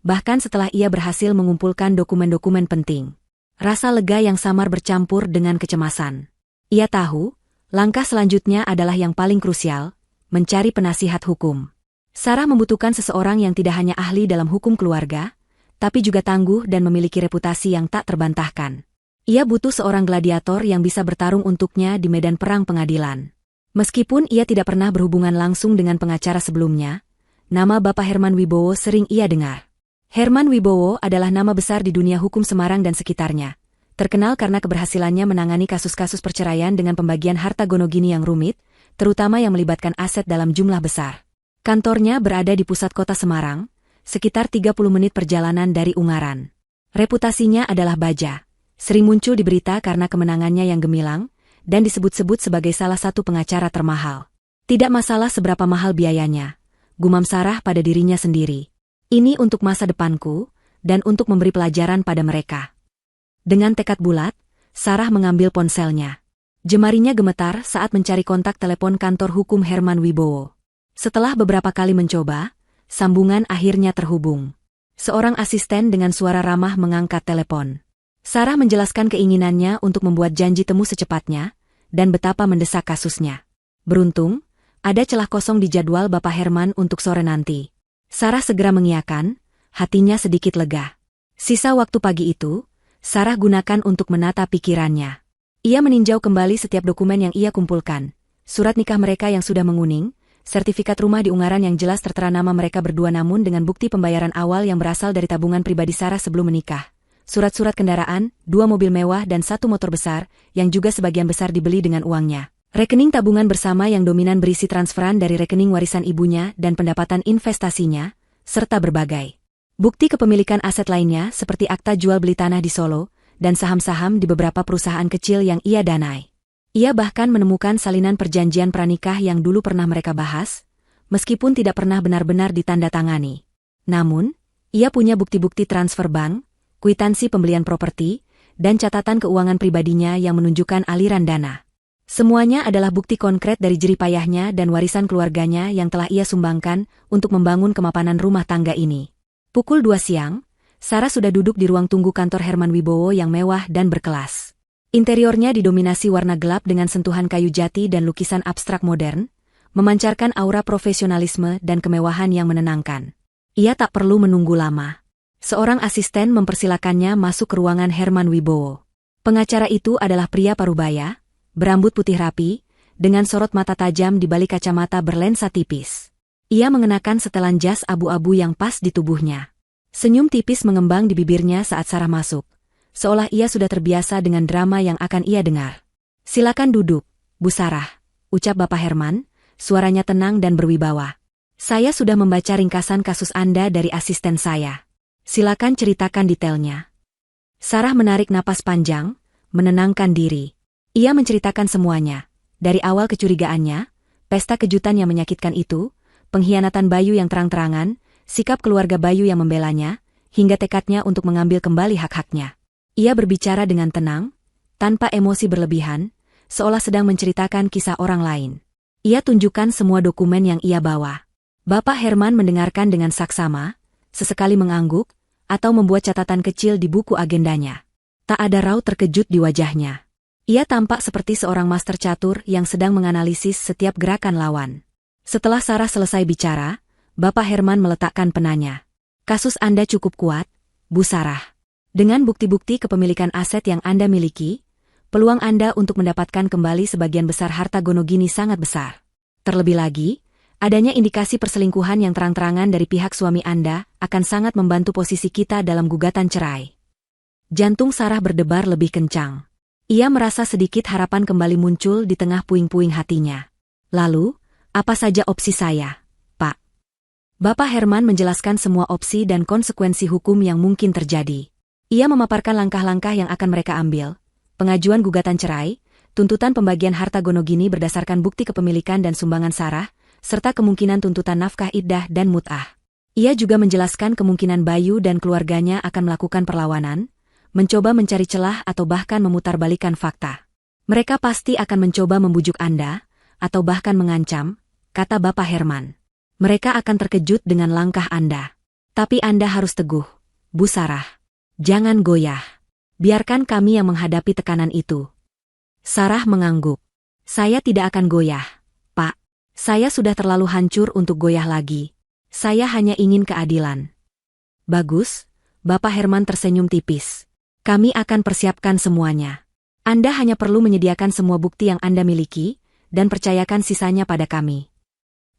bahkan setelah ia berhasil mengumpulkan dokumen-dokumen penting. Rasa lega yang samar bercampur dengan kecemasan. Ia tahu, langkah selanjutnya adalah yang paling krusial, mencari penasihat hukum. Sarah membutuhkan seseorang yang tidak hanya ahli dalam hukum keluarga, tapi juga tangguh dan memiliki reputasi yang tak terbantahkan. Ia butuh seorang gladiator yang bisa bertarung untuknya di medan perang pengadilan. Meskipun ia tidak pernah berhubungan langsung dengan pengacara sebelumnya, nama Bapak Herman Wibowo sering ia dengar. Herman Wibowo adalah nama besar di dunia hukum Semarang dan sekitarnya, terkenal karena keberhasilannya menangani kasus-kasus perceraian dengan pembagian harta gonogini yang rumit, terutama yang melibatkan aset dalam jumlah besar. Kantornya berada di pusat kota Semarang, sekitar 30 menit perjalanan dari Ungaran. Reputasinya adalah baja, sering muncul di berita karena kemenangannya yang gemilang, dan disebut-sebut sebagai salah satu pengacara termahal. Tidak masalah seberapa mahal biayanya, gumam Sarah pada dirinya sendiri. Ini untuk masa depanku, dan untuk memberi pelajaran pada mereka. Dengan tekad bulat, Sarah mengambil ponselnya. Jemarinya gemetar saat mencari kontak telepon kantor hukum Herman Wibowo. Setelah beberapa kali mencoba, sambungan akhirnya terhubung. Seorang asisten dengan suara ramah mengangkat telepon. Sarah menjelaskan keinginannya untuk membuat janji temu secepatnya, dan betapa mendesak kasusnya. Beruntung, ada celah kosong di jadwal Bapak Herman untuk sore nanti. Sarah segera mengiyakan, hatinya sedikit lega. Sisa waktu pagi itu, Sarah gunakan untuk menata pikirannya. Ia meninjau kembali setiap dokumen yang ia kumpulkan, surat nikah mereka yang sudah menguning, sertifikat rumah di Ungaran yang jelas tertera nama mereka berdua namun dengan bukti pembayaran awal yang berasal dari tabungan pribadi Sarah sebelum menikah, surat-surat kendaraan, 2 mobil mewah dan 1 motor besar, yang juga sebagian besar dibeli dengan uangnya. Rekening tabungan bersama yang dominan berisi transferan dari rekening warisan ibunya dan pendapatan investasinya, serta berbagai bukti kepemilikan aset lainnya seperti akta jual beli tanah di Solo, dan saham-saham di beberapa perusahaan kecil yang ia danai. Ia bahkan menemukan salinan perjanjian pranikah yang dulu pernah mereka bahas, meskipun tidak pernah benar-benar ditandatangani. Namun, ia punya bukti-bukti transfer bank, kwitansi pembelian properti, dan catatan keuangan pribadinya yang menunjukkan aliran dana. Semuanya adalah bukti konkret dari jerih payahnya dan warisan keluarganya yang telah ia sumbangkan untuk membangun kemapanan rumah tangga ini. Pukul 2 siang, Sarah sudah duduk di ruang tunggu kantor Herman Wibowo yang mewah dan berkelas. Interiornya didominasi warna gelap dengan sentuhan kayu jati dan lukisan abstrak modern, memancarkan aura profesionalisme dan kemewahan yang menenangkan. Ia tak perlu menunggu lama. Seorang asisten mempersilakannya masuk ke ruangan Herman Wibowo. Pengacara itu adalah pria parubaya, berambut putih rapi, dengan sorot mata tajam di balik kacamata berlensa tipis. Ia mengenakan setelan jas abu-abu yang pas di tubuhnya. Senyum tipis mengembang di bibirnya saat Sarah masuk, seolah ia sudah terbiasa dengan drama yang akan ia dengar. "Silakan duduk, Bu Sarah," ucap Bapak Herman, suaranya tenang dan berwibawa. "Saya sudah membaca ringkasan kasus Anda dari asisten saya. Silakan ceritakan detailnya." Sarah menarik napas panjang, menenangkan diri. Ia menceritakan semuanya, dari awal kecurigaannya, pesta kejutan yang menyakitkan itu, pengkhianatan Bayu yang terang-terangan, sikap keluarga Bayu yang membelanya, hingga tekadnya untuk mengambil kembali hak-haknya. Ia berbicara dengan tenang, tanpa emosi berlebihan, seolah sedang menceritakan kisah orang lain. Ia tunjukkan semua dokumen yang ia bawa. Bapak Herman mendengarkan dengan saksama, sesekali mengangguk, atau membuat catatan kecil di buku agendanya. Tak ada raut terkejut di wajahnya. Ia tampak seperti seorang master catur yang sedang menganalisis setiap gerakan lawan. Setelah Sarah selesai bicara, Bapak Herman meletakkan penanya. "Kasus Anda cukup kuat, Bu Sarah. Dengan bukti-bukti kepemilikan aset yang Anda miliki, peluang Anda untuk mendapatkan kembali sebagian besar harta gonogini sangat besar. Terlebih lagi, adanya indikasi perselingkuhan yang terang-terangan dari pihak suami Anda akan sangat membantu posisi kita dalam gugatan cerai." Jantung Sarah berdebar lebih kencang. Ia merasa sedikit harapan kembali muncul di tengah puing-puing hatinya. "Lalu, apa saja opsi saya, Pak?" Bapak Herman menjelaskan semua opsi dan konsekuensi hukum yang mungkin terjadi. Ia memaparkan langkah-langkah yang akan mereka ambil, pengajuan gugatan cerai, tuntutan pembagian harta gonogini berdasarkan bukti kepemilikan dan sumbangan Sarah, serta kemungkinan tuntutan nafkah iddah dan mut'ah. Ia juga menjelaskan kemungkinan Bayu dan keluarganya akan melakukan perlawanan, mencoba mencari celah atau bahkan memutarbalikkan fakta. "Mereka pasti akan mencoba membujuk Anda, atau bahkan mengancam," kata Bapak Herman. "Mereka akan terkejut dengan langkah Anda. Tapi Anda harus teguh, Bu Sarah. Jangan goyah. Biarkan kami yang menghadapi tekanan itu. Sarah mengangguk. Saya tidak akan goyah, Pak. Saya sudah terlalu hancur untuk goyah lagi. Saya hanya ingin keadilan. Bagus, Bapak Herman tersenyum tipis. Kami akan persiapkan semuanya. Anda hanya perlu menyediakan semua bukti yang Anda miliki, dan percayakan sisanya pada kami.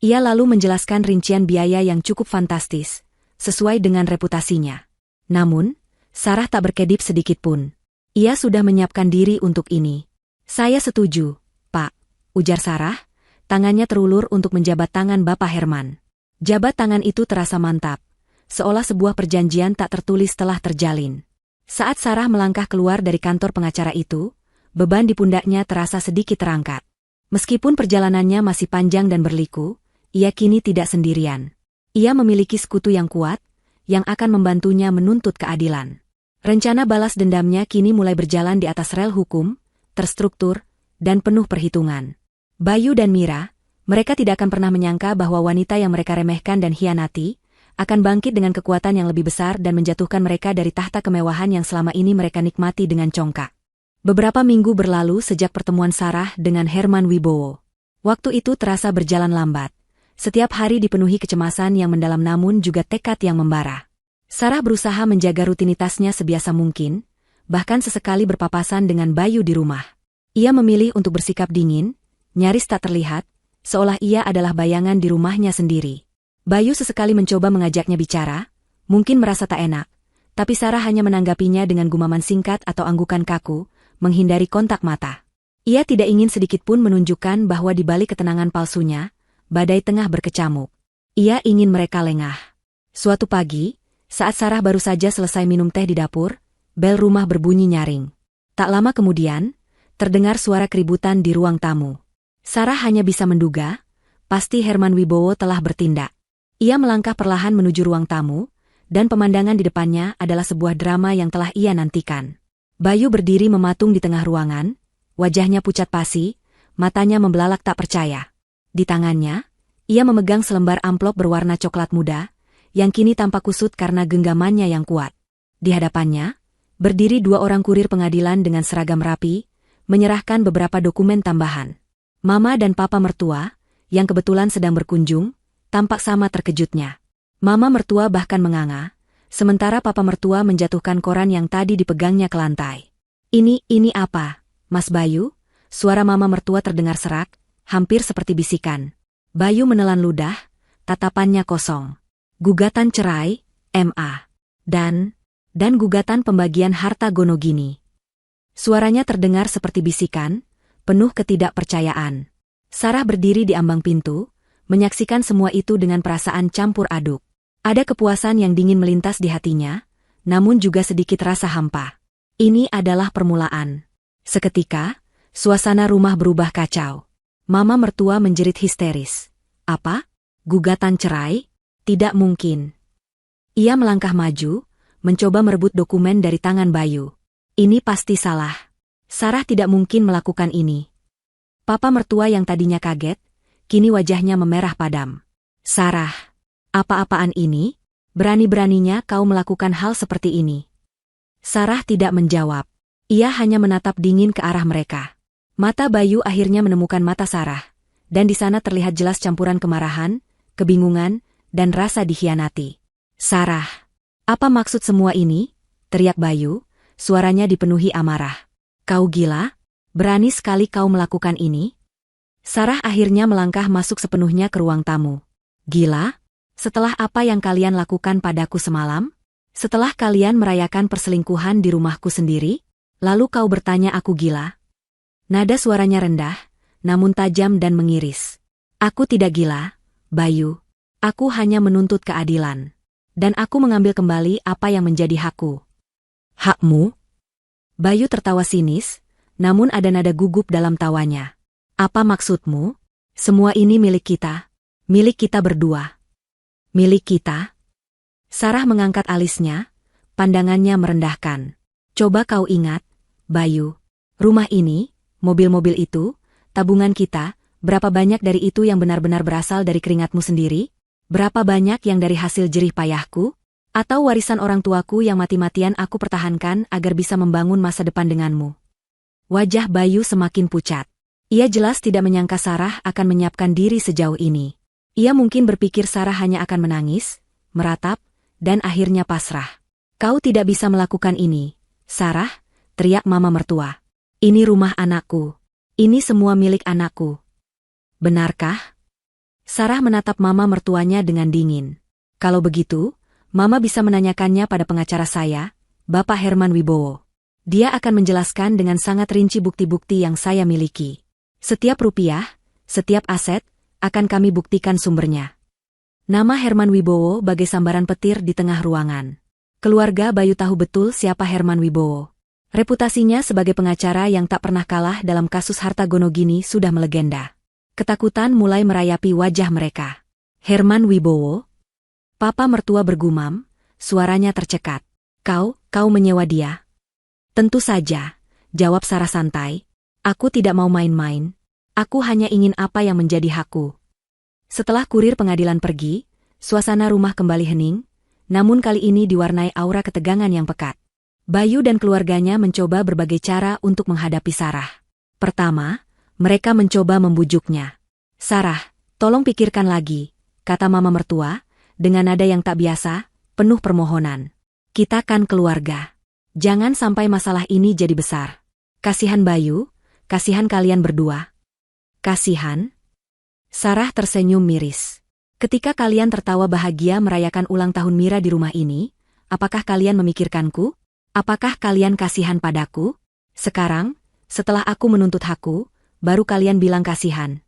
Ia lalu menjelaskan rincian biaya yang cukup fantastis, sesuai dengan reputasinya. Namun, Sarah tak berkedip sedikit pun. Ia sudah menyiapkan diri untuk ini. Saya setuju, Pak, ujar Sarah, tangannya terulur untuk menjabat tangan Bapak Herman. Jabat tangan itu terasa mantap, seolah sebuah perjanjian tak tertulis telah terjalin. Saat Sarah melangkah keluar dari kantor pengacara itu, beban di pundaknya terasa sedikit terangkat. Meskipun perjalanannya masih panjang dan berliku, ia kini tidak sendirian. Ia memiliki sekutu yang kuat, yang akan membantunya menuntut keadilan. Rencana balas dendamnya kini mulai berjalan di atas rel hukum, terstruktur, dan penuh perhitungan. Bayu dan Mira, mereka tidak akan pernah menyangka bahwa wanita yang mereka remehkan dan hianati, akan bangkit dengan kekuatan yang lebih besar dan menjatuhkan mereka dari tahta kemewahan yang selama ini mereka nikmati dengan congkak. Beberapa minggu berlalu sejak pertemuan Sarah dengan Herman Wibowo. Waktu itu terasa berjalan lambat. Setiap hari dipenuhi kecemasan yang mendalam namun juga tekad yang membara. Sarah berusaha menjaga rutinitasnya sebiasa mungkin, bahkan sesekali berpapasan dengan Bayu di rumah. Ia memilih untuk bersikap dingin, nyaris tak terlihat, seolah ia adalah bayangan di rumahnya sendiri. Bayu sesekali mencoba mengajaknya bicara, mungkin merasa tak enak, tapi Sarah hanya menanggapinya dengan gumaman singkat atau anggukan kaku, menghindari kontak mata. Ia tidak ingin sedikitpun menunjukkan bahwa di balik ketenangan palsunya, badai tengah berkecamuk. Ia ingin mereka lengah. Suatu pagi, saat Sarah baru saja selesai minum teh di dapur, bel rumah berbunyi nyaring. Tak lama kemudian, terdengar suara keributan di ruang tamu. Sarah hanya bisa menduga, pasti Herman Wibowo telah bertindak. Ia melangkah perlahan menuju ruang tamu, dan pemandangan di depannya adalah sebuah drama yang telah ia nantikan. Bayu berdiri mematung di tengah ruangan, wajahnya pucat pasi, matanya membelalak tak percaya. Di tangannya, ia memegang selembar amplop berwarna coklat muda, yang kini tampak kusut karena genggamannya yang kuat. Di hadapannya, berdiri dua orang kurir pengadilan dengan seragam rapi, menyerahkan beberapa dokumen tambahan. Mama dan papa mertua, yang kebetulan sedang berkunjung, tampak sama terkejutnya. Mama mertua bahkan menganga, sementara papa mertua menjatuhkan koran yang tadi dipegangnya ke lantai. Ini apa, Mas Bayu?" Suara mama mertua terdengar serak, hampir seperti bisikan. Bayu menelan ludah, tatapannya kosong. "Gugatan cerai, MA. Dan gugatan pembagian harta Gonogini." Suaranya terdengar seperti bisikan, penuh ketidakpercayaan. Sarah berdiri di ambang pintu, menyaksikan semua itu dengan perasaan campur aduk. Ada kepuasan yang dingin melintas di hatinya, namun juga sedikit rasa hampa. Ini adalah permulaan. Seketika, suasana rumah berubah kacau. Mama mertua menjerit histeris. "Apa? Gugatan cerai? Tidak mungkin." Ia melangkah maju, mencoba merebut dokumen dari tangan Bayu. "Ini pasti salah. Sarah tidak mungkin melakukan ini." Papa mertua yang tadinya kaget, kini wajahnya memerah padam. "Sarah, apa-apaan ini? Berani-beraninya kau melakukan hal seperti ini." Sarah tidak menjawab. Ia hanya menatap dingin ke arah mereka. Mata Bayu akhirnya menemukan mata Sarah, dan di sana terlihat jelas campuran kemarahan, kebingungan, dan rasa dikhianati. "Sarah, apa maksud semua ini?" teriak Bayu, suaranya dipenuhi amarah. "Kau gila? Berani sekali kau melakukan ini?" Sarah akhirnya melangkah masuk sepenuhnya ke ruang tamu. "Gila? Setelah apa yang kalian lakukan padaku semalam? Setelah kalian merayakan perselingkuhan di rumahku sendiri? Lalu kau bertanya aku gila?" Nada suaranya rendah, namun tajam dan mengiris. "Aku tidak gila, Bayu. Aku hanya menuntut keadilan. Dan aku mengambil kembali apa yang menjadi hakku." "Hakmu?" Bayu tertawa sinis, namun ada nada gugup dalam tawanya. "Apa maksudmu? Semua ini milik kita. Milik kita berdua." "Milik kita?" Sarah mengangkat alisnya, pandangannya merendahkan. "Coba kau ingat, Bayu. Rumah ini, mobil-mobil itu, tabungan kita, berapa banyak dari itu yang benar-benar berasal dari keringatmu sendiri? Berapa banyak yang dari hasil jerih payahku? Atau warisan orang tuaku yang mati-matian aku pertahankan agar bisa membangun masa depan denganmu. Wajah Bayu semakin pucat. Ia jelas tidak menyangka Sarah akan menyiapkan diri sejauh ini. Ia mungkin berpikir Sarah hanya akan menangis, meratap, dan akhirnya pasrah. Kau tidak bisa melakukan ini, Sarah, teriak mama mertua. Ini rumah anakku. Ini semua milik anakku. Benarkah? Sarah menatap mama mertuanya dengan dingin. Kalau begitu, mama bisa menanyakannya pada pengacara saya, Bapak Herman Wibowo. Dia akan menjelaskan dengan sangat rinci bukti-bukti yang saya miliki. Setiap rupiah, setiap aset, akan kami buktikan sumbernya. Nama Herman Wibowo bagai sambaran petir di tengah ruangan. Keluarga Bayu tahu betul siapa Herman Wibowo. Reputasinya sebagai pengacara yang tak pernah kalah dalam kasus harta gonogini sudah melegenda. Ketakutan mulai merayapi wajah mereka. Herman Wibowo? Papa mertua bergumam, suaranya tercekat. Kau menyewa dia? Tentu saja, jawab Sarah santai. Aku tidak mau main-main. Aku hanya ingin apa yang menjadi hakku. Setelah kurir pengadilan pergi, suasana rumah kembali hening, namun kali ini diwarnai aura ketegangan yang pekat. Bayu dan keluarganya mencoba berbagai cara untuk menghadapi Sarah. Pertama, mereka mencoba membujuknya. Sarah, tolong pikirkan lagi, kata mama mertua, dengan nada yang tak biasa, penuh permohonan. Kita kan keluarga. Jangan sampai masalah ini jadi besar. Kasihan Bayu, kasihan kalian berdua. Kasihan? Sarah tersenyum miris. Ketika kalian tertawa bahagia merayakan ulang tahun Mira di rumah ini, apakah kalian memikirkanku? Apakah kalian kasihan padaku? Sekarang, setelah aku menuntut hakku, baru kalian bilang kasihan.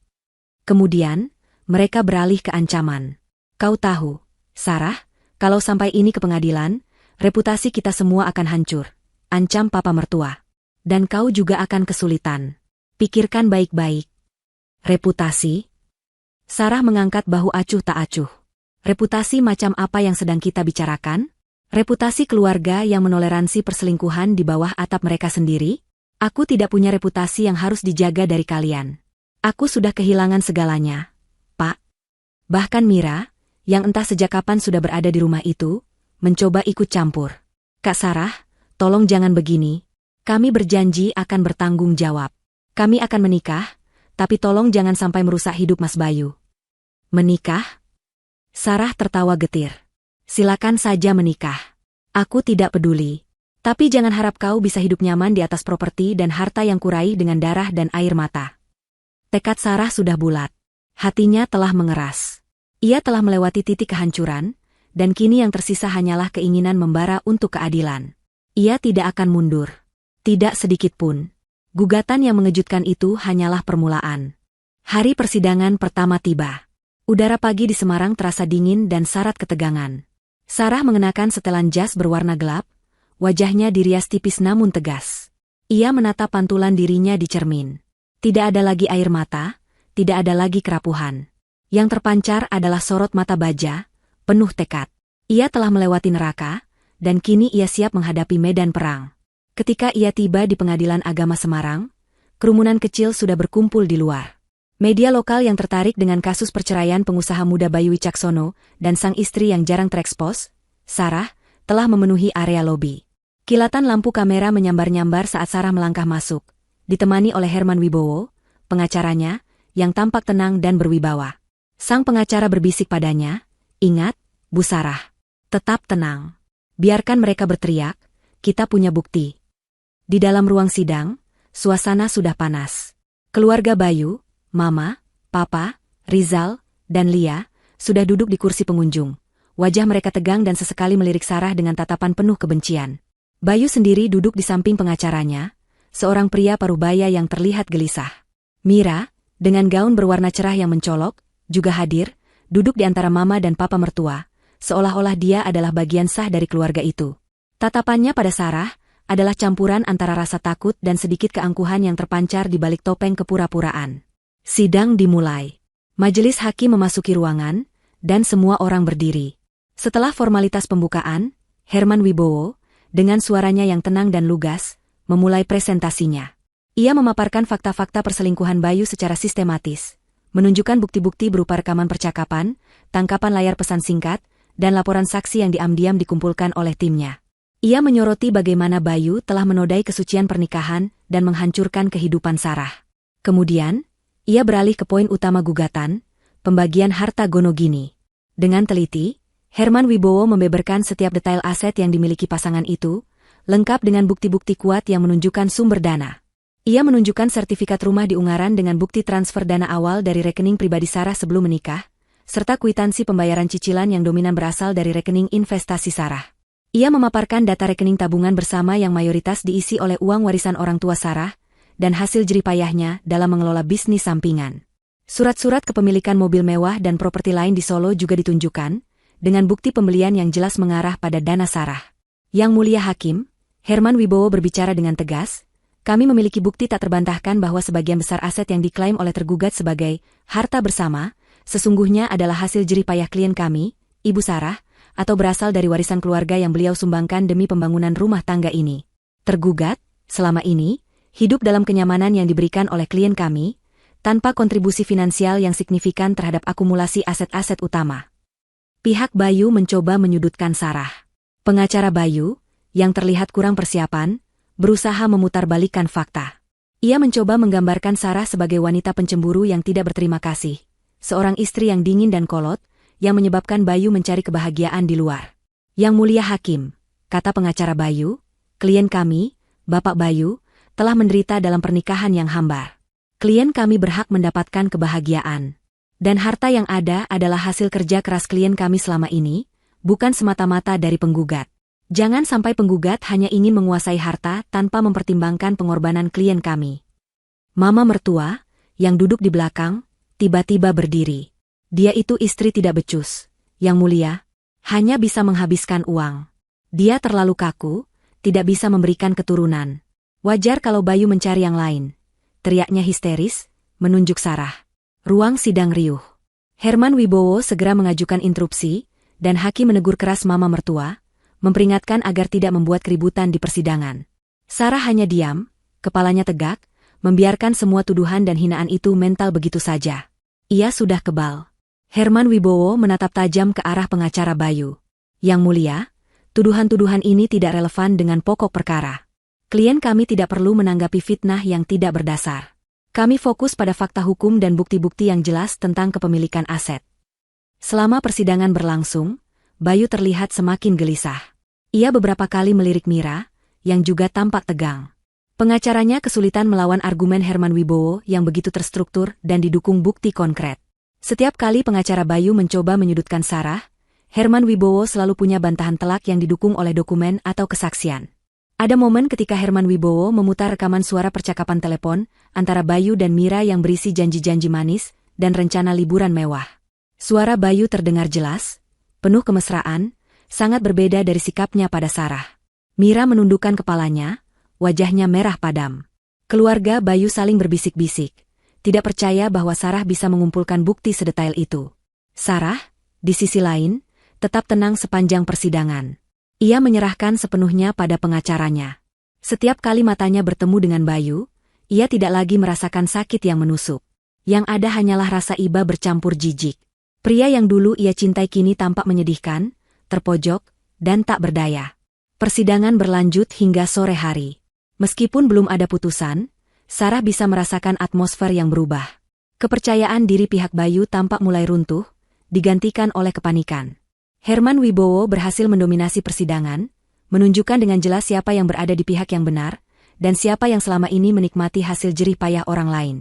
Kemudian, mereka beralih ke ancaman. Kau tahu, Sarah, kalau sampai ini ke pengadilan, reputasi kita semua akan hancur. Ancam papa mertua. Dan kau juga akan kesulitan. Pikirkan baik-baik. Reputasi? Sarah mengangkat bahu acuh tak acuh. Reputasi macam apa yang sedang kita bicarakan? Reputasi keluarga yang menoleransi perselingkuhan di bawah atap mereka sendiri? Aku tidak punya reputasi yang harus dijaga dari kalian. Aku sudah kehilangan segalanya, Pak. Bahkan Mira, yang entah sejak kapan sudah berada di rumah itu, mencoba ikut campur. Kak Sarah, tolong jangan begini. Kami berjanji akan bertanggung jawab. Kami akan menikah, tapi tolong jangan sampai merusak hidup Mas Bayu. Menikah? Sarah tertawa getir. Silakan saja menikah. Aku tidak peduli. Tapi jangan harap kau bisa hidup nyaman di atas properti dan harta yang kurai dengan darah dan air mata. Tekad Sarah sudah bulat. Hatinya telah mengeras. Ia telah melewati titik kehancuran, dan kini yang tersisa hanyalah keinginan membara untuk keadilan. Ia tidak akan mundur. Tidak sedikit pun. Gugatan yang mengejutkan itu hanyalah permulaan. Hari persidangan pertama tiba. Udara pagi di Semarang terasa dingin dan syarat ketegangan. Sarah mengenakan setelan jas berwarna gelap, wajahnya dirias tipis namun tegas. Ia menatap pantulan dirinya di cermin. Tidak ada lagi air mata, tidak ada lagi kerapuhan. Yang terpancar adalah sorot mata baja, penuh tekad. Ia telah melewati neraka, dan kini ia siap menghadapi medan perang. Ketika ia tiba di Pengadilan Agama Semarang, kerumunan kecil sudah berkumpul di luar. Media lokal yang tertarik dengan kasus perceraian pengusaha muda Bayu Wicaksono dan sang istri yang jarang terekspos, Sarah, telah memenuhi area lobi. Kilatan lampu kamera menyambar-nyambar saat Sarah melangkah masuk, ditemani oleh Herman Wibowo, pengacaranya, yang tampak tenang dan berwibawa. Sang pengacara berbisik padanya, "Ingat, Bu Sarah, tetap tenang. Biarkan mereka berteriak, kita punya bukti." Di dalam ruang sidang, suasana sudah panas. Keluarga Bayu, Mama, Papa, Rizal, dan Lia, sudah duduk di kursi pengunjung. Wajah mereka tegang dan sesekali melirik Sarah dengan tatapan penuh kebencian. Bayu sendiri duduk di samping pengacaranya, seorang pria parubaya yang terlihat gelisah. Mira, dengan gaun berwarna cerah yang mencolok, juga hadir, duduk di antara Mama dan Papa mertua, seolah-olah dia adalah bagian sah dari keluarga itu. Tatapannya pada Sarah adalah campuran antara rasa takut dan sedikit keangkuhan yang terpancar di balik topeng kepura-puraan. Sidang dimulai. Majelis hakim memasuki ruangan, dan semua orang berdiri. Setelah formalitas pembukaan, Herman Wibowo, dengan suaranya yang tenang dan lugas, memulai presentasinya. Ia memaparkan fakta-fakta perselingkuhan Bayu secara sistematis, menunjukkan bukti-bukti berupa rekaman percakapan, tangkapan layar pesan singkat, dan laporan saksi yang diam-diam dikumpulkan oleh timnya. Ia menyoroti bagaimana Bayu telah menodai kesucian pernikahan dan menghancurkan kehidupan Sarah. Kemudian, ia beralih ke poin utama gugatan, pembagian harta Gonogini. Dengan teliti, Herman Wibowo membeberkan setiap detail aset yang dimiliki pasangan itu, lengkap dengan bukti-bukti kuat yang menunjukkan sumber dana. Ia menunjukkan sertifikat rumah di Ungaran dengan bukti transfer dana awal dari rekening pribadi Sarah sebelum menikah, serta kwitansi pembayaran cicilan yang dominan berasal dari rekening investasi Sarah. Ia memaparkan data rekening tabungan bersama yang mayoritas diisi oleh uang warisan orang tua Sarah, dan hasil jeripayahnya dalam mengelola bisnis sampingan. Surat-surat kepemilikan mobil mewah dan properti lain di Solo juga ditunjukkan, dengan bukti pembelian yang jelas mengarah pada dana Sarah. Yang Mulia Hakim, Herman Wibowo berbicara dengan tegas, kami memiliki bukti tak terbantahkan bahwa sebagian besar aset yang diklaim oleh tergugat sebagai harta bersama, sesungguhnya adalah hasil jeripayah klien kami, Ibu Sarah, atau berasal dari warisan keluarga yang beliau sumbangkan demi pembangunan rumah tangga ini. Tergugat, selama ini, hidup dalam kenyamanan yang diberikan oleh klien kami, tanpa kontribusi finansial yang signifikan terhadap akumulasi aset-aset utama. Pihak Bayu mencoba menyudutkan Sarah. Pengacara Bayu, yang terlihat kurang persiapan, berusaha memutarbalikkan fakta. Ia mencoba menggambarkan Sarah sebagai wanita pencemburu yang tidak berterima kasih, seorang istri yang dingin dan kolot, yang menyebabkan Bayu mencari kebahagiaan di luar. Yang Mulia Hakim, kata pengacara Bayu, klien kami, Bapak Bayu, telah menderita dalam pernikahan yang hambar. Klien kami berhak mendapatkan kebahagiaan. Dan harta yang ada adalah hasil kerja keras klien kami selama ini, bukan semata-mata dari penggugat. Jangan sampai penggugat hanya ingin menguasai harta tanpa mempertimbangkan pengorbanan klien kami. Mama mertua, yang duduk di belakang, tiba-tiba berdiri. Dia itu istri tidak becus, Yang Mulia, hanya bisa menghabiskan uang. Dia terlalu kaku, tidak bisa memberikan keturunan. Wajar kalau Bayu mencari yang lain. Teriaknya histeris, menunjuk Sarah. Ruang sidang riuh. Herman Wibowo segera mengajukan interupsi, dan hakim menegur keras mama mertua, memperingatkan agar tidak membuat keributan di persidangan. Sarah hanya diam, kepalanya tegak, membiarkan semua tuduhan dan hinaan itu mental begitu saja. Ia sudah kebal. Herman Wibowo menatap tajam ke arah pengacara Bayu. Yang Mulia, tuduhan-tuduhan ini tidak relevan dengan pokok perkara. Klien kami tidak perlu menanggapi fitnah yang tidak berdasar. Kami fokus pada fakta hukum dan bukti-bukti yang jelas tentang kepemilikan aset. Selama persidangan berlangsung, Bayu terlihat semakin gelisah. Ia beberapa kali melirik Mira, yang juga tampak tegang. Pengacaranya kesulitan melawan argumen Herman Wibowo yang begitu terstruktur dan didukung bukti konkret. Setiap kali pengacara Bayu mencoba menyudutkan Sarah, Herman Wibowo selalu punya bantahan telak yang didukung oleh dokumen atau kesaksian. Ada momen ketika Herman Wibowo memutar rekaman suara percakapan telepon antara Bayu dan Mira yang berisi janji-janji manis dan rencana liburan mewah. Suara Bayu terdengar jelas, penuh kemesraan, sangat berbeda dari sikapnya pada Sarah. Mira menundukkan kepalanya, wajahnya merah padam. Keluarga Bayu saling berbisik-bisik, tidak percaya bahwa Sarah bisa mengumpulkan bukti sedetail itu. Sarah, di sisi lain, tetap tenang sepanjang persidangan. Ia menyerahkan sepenuhnya pada pengacaranya. Setiap kali matanya bertemu dengan Bayu, ia tidak lagi merasakan sakit yang menusuk. Yang ada hanyalah rasa iba bercampur jijik. Pria yang dulu ia cintai kini tampak menyedihkan, terpojok, dan tak berdaya. Persidangan berlanjut hingga sore hari. Meskipun belum ada putusan, Sarah bisa merasakan atmosfer yang berubah. Kepercayaan diri pihak Bayu tampak mulai runtuh, digantikan oleh kepanikan. Herman Wibowo berhasil mendominasi persidangan, menunjukkan dengan jelas siapa yang berada di pihak yang benar, dan siapa yang selama ini menikmati hasil jerih payah orang lain.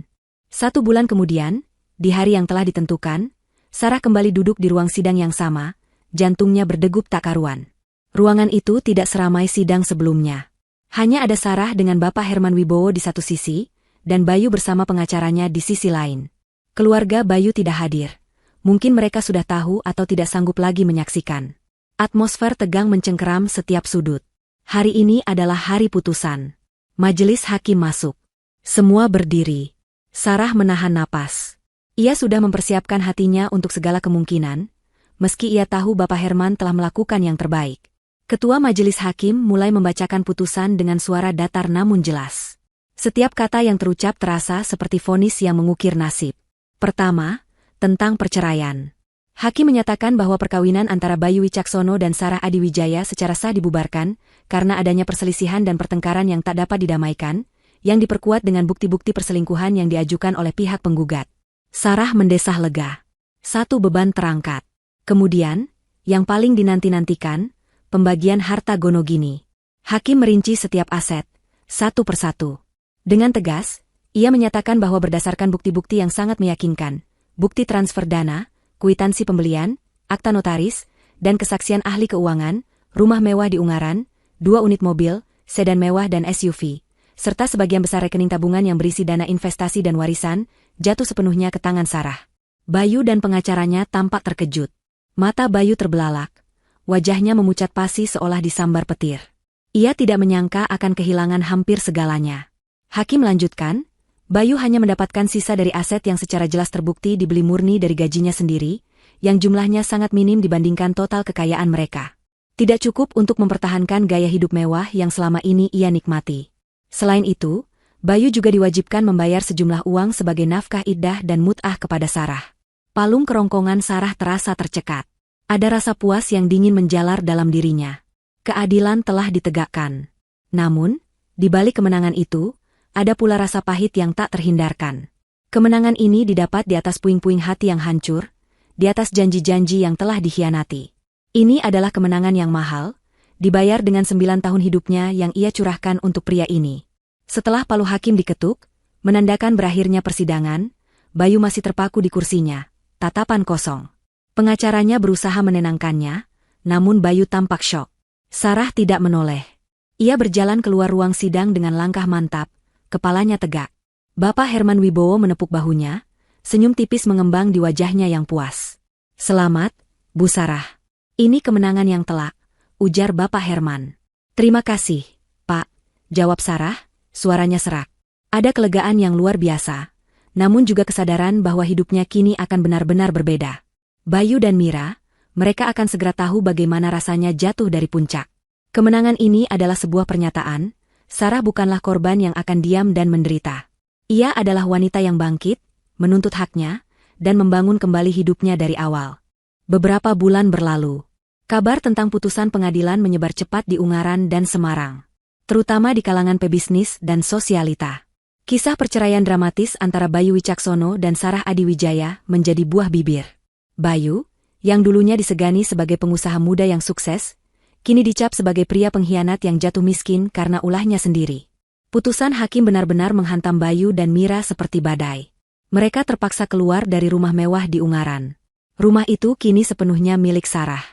1 bulan kemudian, di hari yang telah ditentukan, Sarah kembali duduk di ruang sidang yang sama, jantungnya berdegup tak karuan. Ruangan itu tidak seramai sidang sebelumnya. Hanya ada Sarah dengan Bapak Herman Wibowo di satu sisi, dan Bayu bersama pengacaranya di sisi lain. Keluarga Bayu tidak hadir. Mungkin mereka sudah tahu atau tidak sanggup lagi menyaksikan. Atmosfer tegang mencengkeram setiap sudut. Hari ini adalah hari putusan. Majelis hakim masuk. Semua berdiri. Sarah menahan napas. Ia sudah mempersiapkan hatinya untuk segala kemungkinan, meski ia tahu Bapak Herman telah melakukan yang terbaik. Ketua Majelis Hakim mulai membacakan putusan dengan suara datar namun jelas. Setiap kata yang terucap terasa seperti vonis yang mengukir nasib. Pertama, tentang perceraian. Hakim menyatakan bahwa perkawinan antara Bayu Wicaksono dan Sarah Adiwijaya secara sah dibubarkan karena adanya perselisihan dan pertengkaran yang tak dapat didamaikan, yang diperkuat dengan bukti-bukti perselingkuhan yang diajukan oleh pihak penggugat. Sarah mendesah lega. Satu beban terangkat. Kemudian, yang paling dinanti-nantikan, pembagian harta Gonogini. Hakim merinci setiap aset, satu persatu. Dengan tegas, ia menyatakan bahwa berdasarkan bukti-bukti yang sangat meyakinkan, bukti transfer dana, kwitansi pembelian, akta notaris, dan kesaksian ahli keuangan, rumah mewah di Ungaran, 2 unit mobil, sedan mewah dan SUV, serta sebagian besar rekening tabungan yang berisi dana investasi dan warisan, jatuh sepenuhnya ke tangan Sarah. Bayu dan pengacaranya tampak terkejut. Mata Bayu terbelalak. Wajahnya memucat pasi seolah disambar petir. Ia tidak menyangka akan kehilangan hampir segalanya. Hakim melanjutkan, Bayu hanya mendapatkan sisa dari aset yang secara jelas terbukti dibeli murni dari gajinya sendiri, yang jumlahnya sangat minim dibandingkan total kekayaan mereka. Tidak cukup untuk mempertahankan gaya hidup mewah yang selama ini ia nikmati. Selain itu, Bayu juga diwajibkan membayar sejumlah uang sebagai nafkah iddah dan mut'ah kepada Sarah. Palung kerongkongan Sarah terasa tercekat. Ada rasa puas yang dingin menjalar dalam dirinya. Keadilan telah ditegakkan. Namun, di balik kemenangan itu, ada pula rasa pahit yang tak terhindarkan. Kemenangan ini didapat di atas puing-puing hati yang hancur, di atas janji-janji yang telah dikhianati. Ini adalah kemenangan yang mahal, dibayar dengan 9 tahun hidupnya yang ia curahkan untuk pria ini. Setelah palu hakim diketuk, menandakan berakhirnya persidangan, Bayu masih terpaku di kursinya, tatapan kosong. Pengacaranya berusaha menenangkannya, namun Bayu tampak syok. Sarah tidak menoleh. Ia berjalan keluar ruang sidang dengan langkah mantap, kepalanya tegak. Bapak Herman Wibowo menepuk bahunya, senyum tipis mengembang di wajahnya yang puas. Selamat, Bu Sarah. Ini kemenangan yang telak, ujar Bapak Herman. Terima kasih, Pak, jawab Sarah, suaranya serak. Ada kelegaan yang luar biasa, namun juga kesadaran bahwa hidupnya kini akan benar-benar berbeda. Bayu dan Mira, mereka akan segera tahu bagaimana rasanya jatuh dari puncak. Kemenangan ini adalah sebuah pernyataan, Sarah bukanlah korban yang akan diam dan menderita. Ia adalah wanita yang bangkit, menuntut haknya, dan membangun kembali hidupnya dari awal. Beberapa bulan berlalu. Kabar tentang putusan pengadilan menyebar cepat di Ungaran dan Semarang, terutama di kalangan pebisnis dan sosialita. Kisah perceraian dramatis antara Bayu Wicaksono dan Sarah Adiwijaya menjadi buah bibir. Bayu, yang dulunya disegani sebagai pengusaha muda yang sukses, kini dicap sebagai pria pengkhianat yang jatuh miskin karena ulahnya sendiri. Putusan hakim benar-benar menghantam Bayu dan Mira seperti badai. Mereka terpaksa keluar dari rumah mewah di Ungaran. Rumah itu kini sepenuhnya milik Sarah.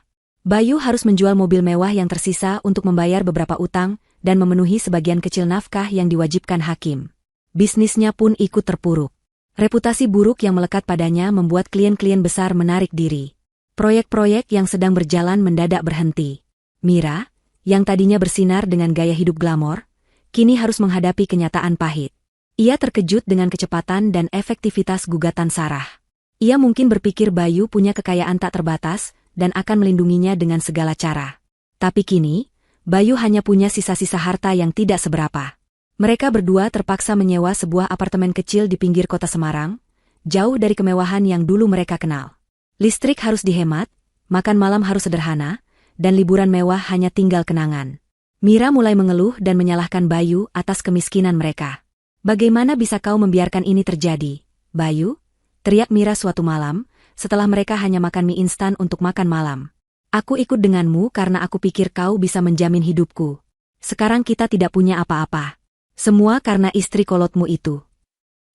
Bayu harus menjual mobil mewah yang tersisa untuk membayar beberapa utang dan memenuhi sebagian kecil nafkah yang diwajibkan hakim. Bisnisnya pun ikut terpuruk. Reputasi buruk yang melekat padanya membuat klien-klien besar menarik diri. Proyek-proyek yang sedang berjalan mendadak berhenti. Mira, yang tadinya bersinar dengan gaya hidup glamor, kini harus menghadapi kenyataan pahit. Ia terkejut dengan kecepatan dan efektivitas gugatan Sarah. Ia mungkin berpikir Bayu punya kekayaan tak terbatas dan akan melindunginya dengan segala cara. Tapi kini, Bayu hanya punya sisa-sisa harta yang tidak seberapa. Mereka berdua terpaksa menyewa sebuah apartemen kecil di pinggir kota Semarang, jauh dari kemewahan yang dulu mereka kenal. Listrik harus dihemat, makan malam harus sederhana, dan liburan mewah hanya tinggal kenangan. Mira mulai mengeluh dan menyalahkan Bayu atas kemiskinan mereka. Bagaimana bisa kau membiarkan ini terjadi, Bayu? Teriak Mira suatu malam, setelah mereka hanya makan mie instan untuk makan malam. Aku ikut denganmu karena aku pikir kau bisa menjamin hidupku. Sekarang kita tidak punya apa-apa. Semua karena istri kolotmu itu.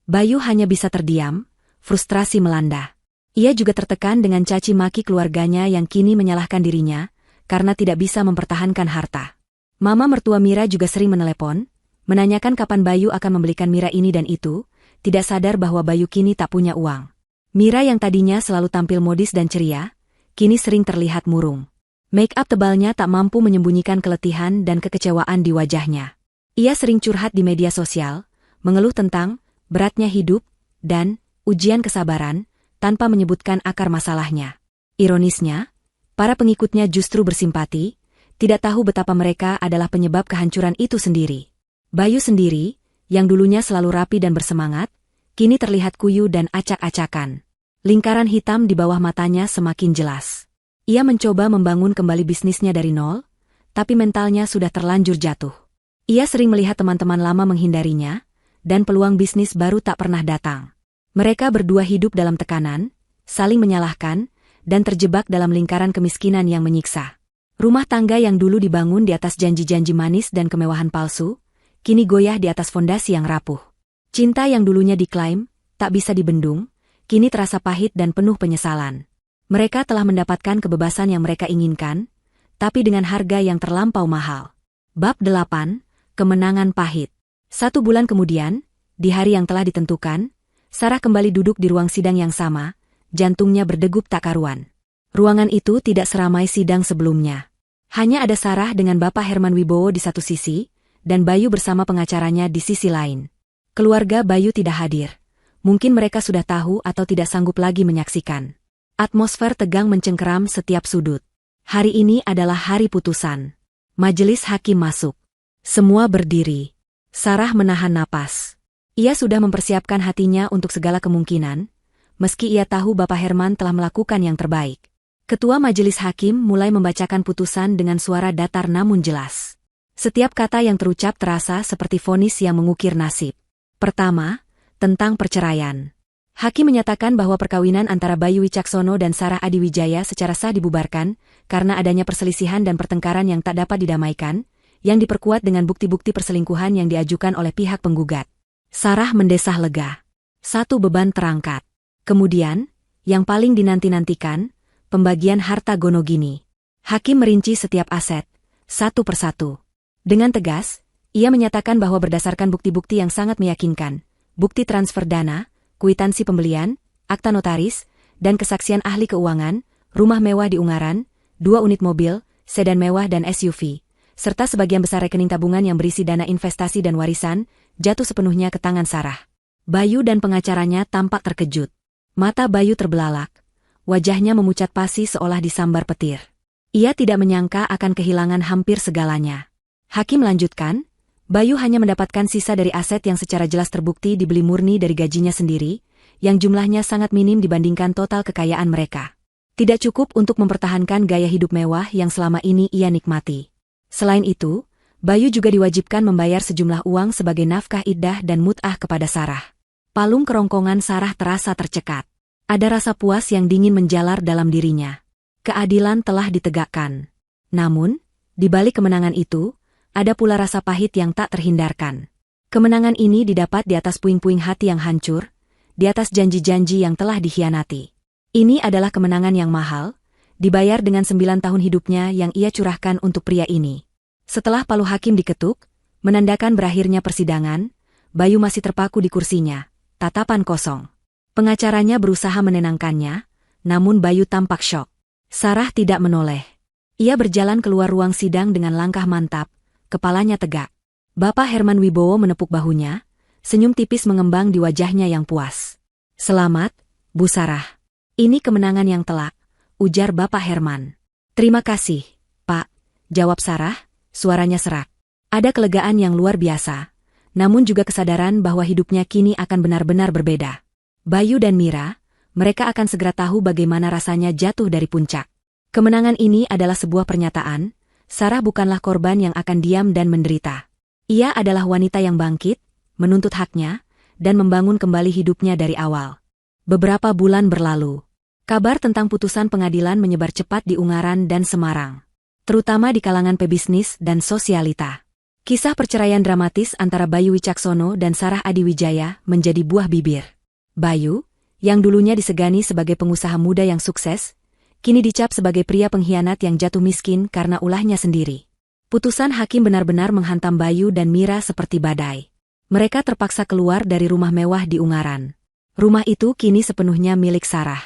Bayu hanya bisa terdiam, frustrasi melanda. Ia juga tertekan dengan caci maki keluarganya yang kini menyalahkan dirinya, karena tidak bisa mempertahankan harta. Mama mertua Mira juga sering menelepon, menanyakan kapan Bayu akan membelikan Mira ini dan itu, tidak sadar bahwa Bayu kini tak punya uang. Mira yang tadinya selalu tampil modis dan ceria, kini sering terlihat murung. Make-up tebalnya tak mampu menyembunyikan keletihan dan kekecewaan di wajahnya. Ia sering curhat di media sosial, mengeluh tentang beratnya hidup dan ujian kesabaran, tanpa menyebutkan akar masalahnya. Ironisnya, para pengikutnya justru bersimpati, tidak tahu betapa mereka adalah penyebab kehancuran itu sendiri. Bayu sendiri, yang dulunya selalu rapi dan bersemangat, kini terlihat kuyu dan acak-acakan. Lingkaran hitam di bawah matanya semakin jelas. Ia mencoba membangun kembali bisnisnya dari nol, tapi mentalnya sudah terlanjur jatuh. Ia sering melihat teman-teman lama menghindarinya, dan peluang bisnis baru tak pernah datang. Mereka berdua hidup dalam tekanan, saling menyalahkan, dan terjebak dalam lingkaran kemiskinan yang menyiksa. Rumah tangga yang dulu dibangun di atas janji-janji manis dan kemewahan palsu, kini goyah di atas fondasi yang rapuh. Cinta yang dulunya diklaim, tak bisa dibendung, kini terasa pahit dan penuh penyesalan. Mereka telah mendapatkan kebebasan yang mereka inginkan, tapi dengan harga yang terlampau mahal. Bab 8, Kemenangan Pahit. 1 bulan kemudian, di hari yang telah ditentukan, Sarah kembali duduk di ruang sidang yang sama, jantungnya berdegup tak karuan. Ruangan itu tidak seramai sidang sebelumnya. Hanya ada Sarah dengan Bapak Herman Wibowo di satu sisi, dan Bayu bersama pengacaranya di sisi lain. Keluarga Bayu tidak hadir. Mungkin mereka sudah tahu atau tidak sanggup lagi menyaksikan. Atmosfer tegang mencengkeram setiap sudut. Hari ini adalah hari putusan. Majelis hakim masuk. Semua berdiri. Sarah menahan napas. Ia sudah mempersiapkan hatinya untuk segala kemungkinan, meski ia tahu Bapak Herman telah melakukan yang terbaik. Ketua majelis hakim mulai membacakan putusan dengan suara datar namun jelas. Setiap kata yang terucap terasa seperti vonis yang mengukir nasib. Pertama, tentang perceraian. Hakim menyatakan bahwa perkawinan antara Bayu Wicaksono dan Sarah Adiwijaya secara sah dibubarkan karena adanya perselisihan dan pertengkaran yang tak dapat didamaikan, yang diperkuat dengan bukti-bukti perselingkuhan yang diajukan oleh pihak penggugat. Sarah mendesah lega. Satu beban terangkat. Kemudian, yang paling dinanti-nantikan, pembagian harta gonogini. Hakim merinci setiap aset, satu persatu. Dengan tegas, ia menyatakan bahwa berdasarkan bukti-bukti yang sangat meyakinkan, bukti transfer dana, kwitansi pembelian, akta notaris, dan kesaksian ahli keuangan, rumah mewah di Ungaran, 2 unit mobil, sedan mewah dan SUV, serta sebagian besar rekening tabungan yang berisi dana investasi dan warisan, jatuh sepenuhnya ke tangan Sarah. Bayu dan pengacaranya tampak terkejut. Mata Bayu terbelalak. Wajahnya memucat pasi seolah disambar petir. Ia tidak menyangka akan kehilangan hampir segalanya. Hakim lanjutkan, Bayu hanya mendapatkan sisa dari aset yang secara jelas terbukti dibeli murni dari gajinya sendiri, yang jumlahnya sangat minim dibandingkan total kekayaan mereka. Tidak cukup untuk mempertahankan gaya hidup mewah yang selama ini ia nikmati. Selain itu, Bayu juga diwajibkan membayar sejumlah uang sebagai nafkah iddah dan mut'ah kepada Sarah. Palung kerongkongan Sarah terasa tercekat. Ada rasa puas yang dingin menjalar dalam dirinya. Keadilan telah ditegakkan. Namun, di balik kemenangan itu, ada pula rasa pahit yang tak terhindarkan. Kemenangan ini didapat di atas puing-puing hati yang hancur, di atas janji-janji yang telah dikhianati. Ini adalah kemenangan yang mahal, dibayar dengan 9 tahun hidupnya yang ia curahkan untuk pria ini. Setelah palu hakim diketuk, menandakan berakhirnya persidangan, Bayu masih terpaku di kursinya, tatapan kosong. Pengacaranya berusaha menenangkannya, namun Bayu tampak syok. Sarah tidak menoleh. Ia berjalan keluar ruang sidang dengan langkah mantap, kepalanya tegak. Bapak Herman Wibowo menepuk bahunya, senyum tipis mengembang di wajahnya yang puas. Selamat, Bu Sarah. Ini kemenangan yang telak, ujar Bapak Herman. Terima kasih, Pak, jawab Sarah, suaranya serak. Ada kelegaan yang luar biasa, namun juga kesadaran bahwa hidupnya kini akan benar-benar berbeda. Bayu dan Mira, mereka akan segera tahu bagaimana rasanya jatuh dari puncak. Kemenangan ini adalah sebuah pernyataan, Sarah bukanlah korban yang akan diam dan menderita. Ia adalah wanita yang bangkit, menuntut haknya, dan membangun kembali hidupnya dari awal. Beberapa bulan berlalu. Kabar tentang putusan pengadilan menyebar cepat di Ungaran dan Semarang, terutama di kalangan pebisnis dan sosialita. Kisah perceraian dramatis antara Bayu Wicaksono dan Sarah Adiwijaya menjadi buah bibir. Bayu, yang dulunya disegani sebagai pengusaha muda yang sukses, kini dicap sebagai pria pengkhianat yang jatuh miskin karena ulahnya sendiri. Putusan hakim benar-benar menghantam Bayu dan Mira seperti badai. Mereka terpaksa keluar dari rumah mewah di Ungaran. Rumah itu kini sepenuhnya milik Sarah.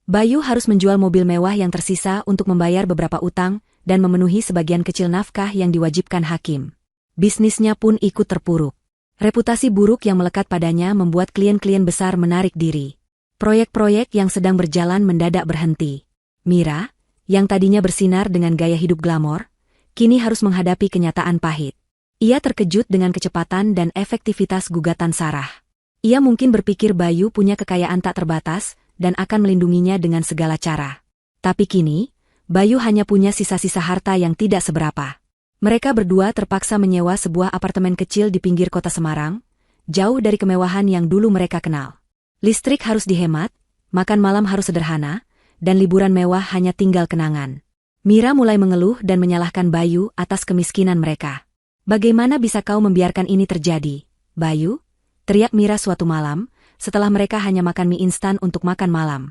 Bayu harus menjual mobil mewah yang tersisa untuk membayar beberapa utang dan memenuhi sebagian kecil nafkah yang diwajibkan hakim. Bisnisnya pun ikut terpuruk. Reputasi buruk yang melekat padanya membuat klien-klien besar menarik diri. Proyek-proyek yang sedang berjalan mendadak berhenti. Mira, yang tadinya bersinar dengan gaya hidup glamor, kini harus menghadapi kenyataan pahit. Ia terkejut dengan kecepatan dan efektivitas gugatan Sarah. Ia mungkin berpikir Bayu punya kekayaan tak terbatas, dan akan melindunginya dengan segala cara. Tapi kini, Bayu hanya punya sisa-sisa harta yang tidak seberapa. Mereka berdua terpaksa menyewa sebuah apartemen kecil di pinggir kota Semarang, jauh dari kemewahan yang dulu mereka kenal. Listrik harus dihemat, makan malam harus sederhana, dan liburan mewah hanya tinggal kenangan. Mira mulai mengeluh dan menyalahkan Bayu atas kemiskinan mereka. "Bagaimana bisa kau membiarkan ini terjadi, Bayu?" teriak Mira suatu malam, setelah mereka hanya makan mie instan untuk makan malam.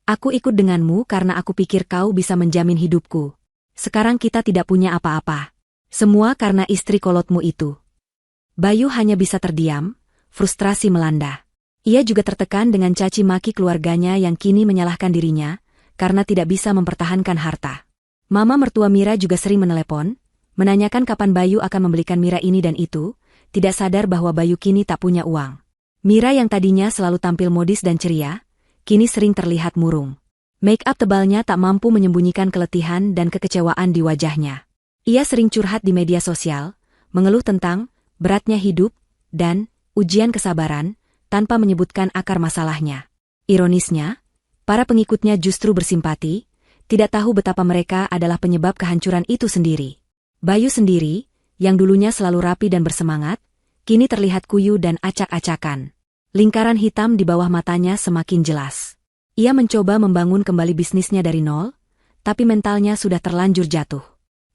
"Aku ikut denganmu karena aku pikir kau bisa menjamin hidupku. Sekarang kita tidak punya apa-apa. Semua karena istri kolotmu itu." Bayu hanya bisa terdiam, frustrasi melanda. Ia juga tertekan dengan caci maki keluarganya yang kini menyalahkan dirinya, karena tidak bisa mempertahankan harta. Mama mertua Mira juga sering menelepon, menanyakan kapan Bayu akan membelikan Mira ini dan itu, tidak sadar bahwa Bayu kini tak punya uang. Mira yang tadinya selalu tampil modis dan ceria, kini sering terlihat murung. Make up tebalnya tak mampu menyembunyikan keletihan dan kekecewaan di wajahnya. Ia sering curhat di media sosial, mengeluh tentang beratnya hidup dan ujian kesabaran, tanpa menyebutkan akar masalahnya. Ironisnya, para pengikutnya justru bersimpati, tidak tahu betapa mereka adalah penyebab kehancuran itu sendiri. Bayu sendiri, yang dulunya selalu rapi dan bersemangat, kini terlihat kuyu dan acak-acakan. Lingkaran hitam di bawah matanya semakin jelas. Ia mencoba membangun kembali bisnisnya dari nol, tapi mentalnya sudah terlanjur jatuh.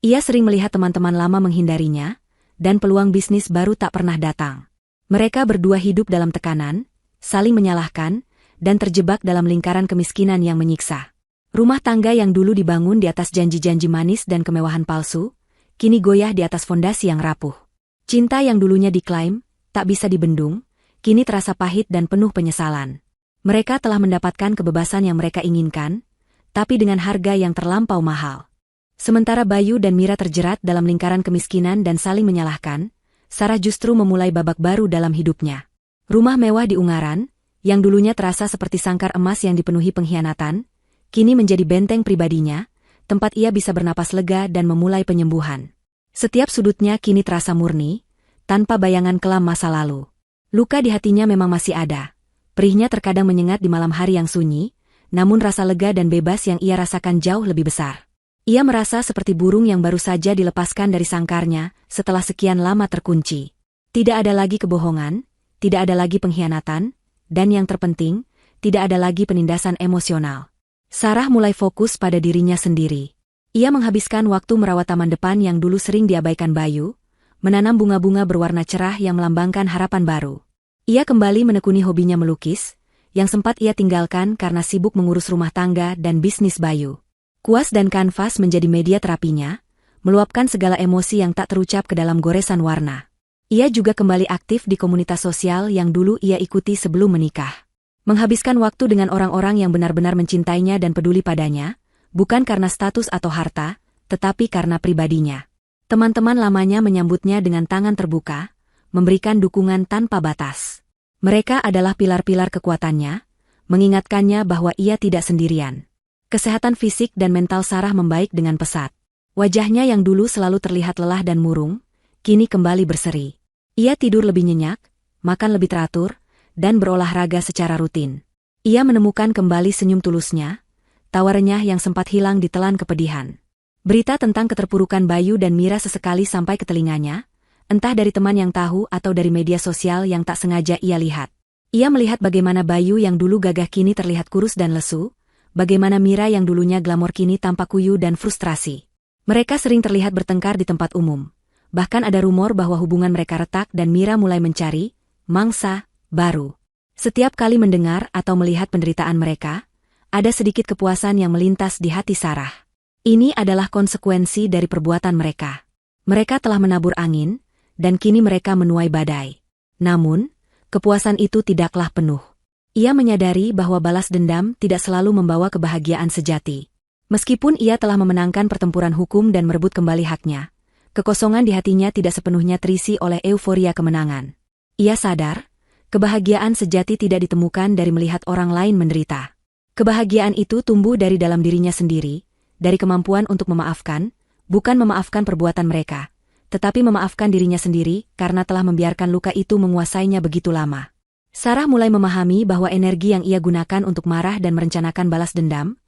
Ia sering melihat teman-teman lama menghindarinya, dan peluang bisnis baru tak pernah datang. Mereka berdua hidup dalam tekanan, saling menyalahkan, dan terjebak dalam lingkaran kemiskinan yang menyiksa. Rumah tangga yang dulu dibangun di atas janji-janji manis dan kemewahan palsu, kini goyah di atas fondasi yang rapuh. Cinta yang dulunya diklaim, tak bisa dibendung, kini terasa pahit dan penuh penyesalan. Mereka telah mendapatkan kebebasan yang mereka inginkan, tapi dengan harga yang terlampau mahal. Sementara Bayu dan Mira terjerat dalam lingkaran kemiskinan dan saling menyalahkan, Sarah justru memulai babak baru dalam hidupnya. Rumah mewah di Ungaran, yang dulunya terasa seperti sangkar emas yang dipenuhi pengkhianatan, kini menjadi benteng pribadinya, tempat ia bisa bernapas lega dan memulai penyembuhan. Setiap sudutnya kini terasa murni, tanpa bayangan kelam masa lalu. Luka di hatinya memang masih ada. Perihnya terkadang menyengat di malam hari yang sunyi, namun rasa lega dan bebas yang ia rasakan jauh lebih besar. Ia merasa seperti burung yang baru saja dilepaskan dari sangkarnya setelah sekian lama terkunci. Tidak ada lagi kebohongan, tidak ada lagi pengkhianatan, dan yang terpenting, tidak ada lagi penindasan emosional. Sarah mulai fokus pada dirinya sendiri. Ia menghabiskan waktu merawat taman depan yang dulu sering diabaikan Bayu, menanam bunga-bunga berwarna cerah yang melambangkan harapan baru. Ia kembali menekuni hobinya melukis, yang sempat ia tinggalkan karena sibuk mengurus rumah tangga dan bisnis Bayu. Kuas dan kanvas menjadi media terapinya, meluapkan segala emosi yang tak terucap ke dalam goresan warna. Ia juga kembali aktif di komunitas sosial yang dulu ia ikuti sebelum menikah. Menghabiskan waktu dengan orang-orang yang benar-benar mencintainya dan peduli padanya, bukan karena status atau harta, tetapi karena pribadinya. Teman-teman lamanya menyambutnya dengan tangan terbuka, memberikan dukungan tanpa batas. Mereka adalah pilar-pilar kekuatannya, mengingatkannya bahwa ia tidak sendirian. Kesehatan fisik dan mental Sarah membaik dengan pesat. Wajahnya yang dulu selalu terlihat lelah dan murung, kini kembali berseri. Ia tidur lebih nyenyak, makan lebih teratur, dan berolahraga secara rutin. Ia menemukan kembali senyum tulusnya, tawa renyah yang sempat hilang ditelan kepedihan. Berita tentang keterpurukan Bayu dan Mira sesekali sampai ke telinganya, entah dari teman yang tahu atau dari media sosial yang tak sengaja ia lihat. Ia melihat bagaimana Bayu yang dulu gagah kini terlihat kurus dan lesu, bagaimana Mira yang dulunya glamor kini tampak kuyu dan frustrasi. Mereka sering terlihat bertengkar di tempat umum. Bahkan ada rumor bahwa hubungan mereka retak dan Mira mulai mencari mangsa baru. Setiap kali mendengar atau melihat penderitaan mereka, ada sedikit kepuasan yang melintas di hati Sarah. Ini adalah konsekuensi dari perbuatan mereka. Mereka telah menabur angin, dan kini mereka menuai badai. Namun, kepuasan itu tidaklah penuh. Ia menyadari bahwa balas dendam tidak selalu membawa kebahagiaan sejati. Meskipun ia telah memenangkan pertempuran hukum dan merebut kembali haknya, kekosongan di hatinya tidak sepenuhnya terisi oleh euforia kemenangan. Ia sadar, kebahagiaan sejati tidak ditemukan dari melihat orang lain menderita. Kebahagiaan itu tumbuh dari dalam dirinya sendiri, dari kemampuan untuk memaafkan, bukan memaafkan perbuatan mereka, tetapi memaafkan dirinya sendiri karena telah membiarkan luka itu menguasainya begitu lama. Sarah mulai memahami bahwa energi yang ia gunakan untuk marah dan merencanakan balas dendam,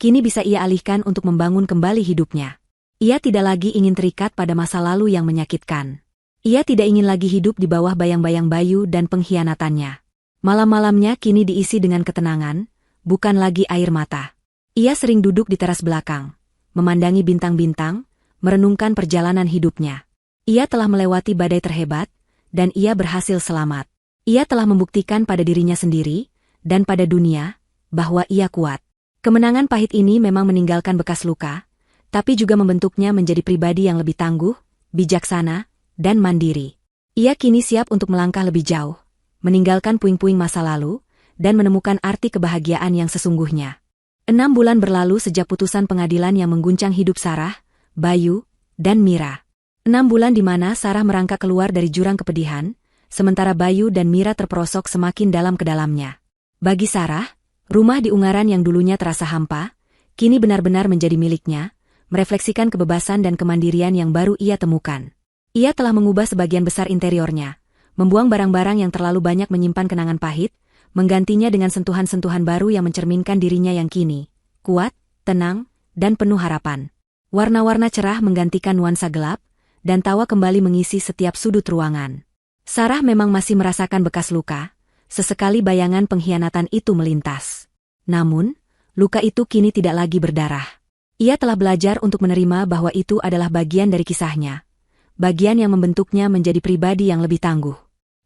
kini bisa ia alihkan untuk membangun kembali hidupnya. Ia tidak lagi ingin terikat pada masa lalu yang menyakitkan. Ia tidak ingin lagi hidup di bawah bayang-bayang Bayu dan pengkhianatannya. Malam-malamnya kini diisi dengan ketenangan, bukan lagi air mata. Ia sering duduk di teras belakang, memandangi bintang-bintang, merenungkan perjalanan hidupnya. Ia telah melewati badai terhebat, dan ia berhasil selamat. Ia telah membuktikan pada dirinya sendiri, dan pada dunia, bahwa ia kuat. Kemenangan pahit ini memang meninggalkan bekas luka, tapi juga membentuknya menjadi pribadi yang lebih tangguh, bijaksana, dan mandiri. Ia kini siap untuk melangkah lebih jauh, meninggalkan puing-puing masa lalu, dan menemukan arti kebahagiaan yang sesungguhnya. 6 bulan berlalu sejak putusan pengadilan yang mengguncang hidup Sarah, Bayu, dan Mira. 6 bulan di mana Sarah merangkak keluar dari jurang kepedihan, sementara Bayu dan Mira terperosok semakin dalam ke dalamnya. Bagi Sarah, rumah di Ungaran yang dulunya terasa hampa, kini benar-benar menjadi miliknya, merefleksikan kebebasan dan kemandirian yang baru ia temukan. Ia telah mengubah sebagian besar interiornya, membuang barang-barang yang terlalu banyak menyimpan kenangan pahit, menggantinya dengan sentuhan-sentuhan baru yang mencerminkan dirinya yang kini kuat, tenang, dan penuh harapan. Warna-warna cerah menggantikan nuansa gelap, dan tawa kembali mengisi setiap sudut ruangan. Sarah memang masih merasakan bekas luka, sesekali bayangan pengkhianatan itu melintas. Namun, luka itu kini tidak lagi berdarah. Ia telah belajar untuk menerima bahwa itu adalah bagian dari kisahnya, bagian yang membentuknya menjadi pribadi yang lebih tangguh.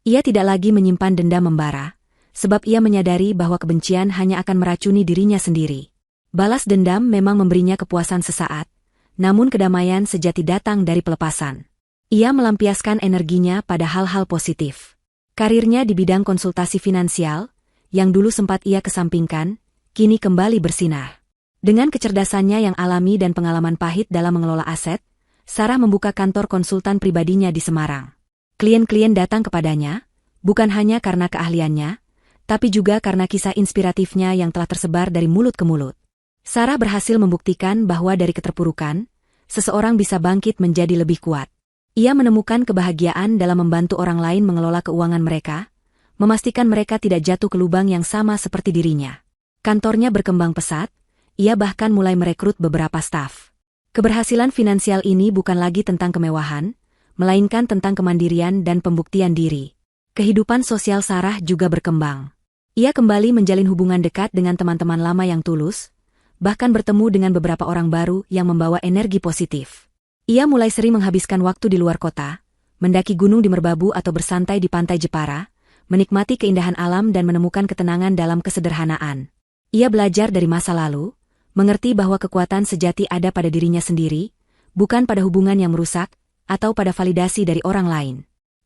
Ia tidak lagi menyimpan dendam membara, sebab ia menyadari bahwa kebencian hanya akan meracuni dirinya sendiri. Balas dendam memang memberinya kepuasan sesaat, namun kedamaian sejati datang dari pelepasan. Ia melampiaskan energinya pada hal-hal positif. Karirnya di bidang konsultasi finansial, yang dulu sempat ia kesampingkan, kini kembali bersinar. Dengan kecerdasannya yang alami dan pengalaman pahit dalam mengelola aset, Sarah membuka kantor konsultan pribadinya di Semarang. Klien-klien datang kepadanya, bukan hanya karena keahliannya, tapi juga karena kisah inspiratifnya yang telah tersebar dari mulut ke mulut. Sarah berhasil membuktikan bahwa dari keterpurukan, seseorang bisa bangkit menjadi lebih kuat. Ia menemukan kebahagiaan dalam membantu orang lain mengelola keuangan mereka, memastikan mereka tidak jatuh ke lubang yang sama seperti dirinya. Kantornya berkembang pesat, ia bahkan mulai merekrut beberapa staf. Keberhasilan finansial ini bukan lagi tentang kemewahan, melainkan tentang kemandirian dan pembuktian diri. Kehidupan sosial Sarah juga berkembang. Ia kembali menjalin hubungan dekat dengan teman-teman lama yang tulus, bahkan bertemu dengan beberapa orang baru yang membawa energi positif. Ia mulai sering menghabiskan waktu di luar kota, mendaki gunung di Merbabu atau bersantai di pantai Jepara, menikmati keindahan alam dan menemukan ketenangan dalam kesederhanaan. Ia belajar dari masa lalu, mengerti bahwa kekuatan sejati ada pada dirinya sendiri, bukan pada hubungan yang merusak, atau pada validasi dari orang lain.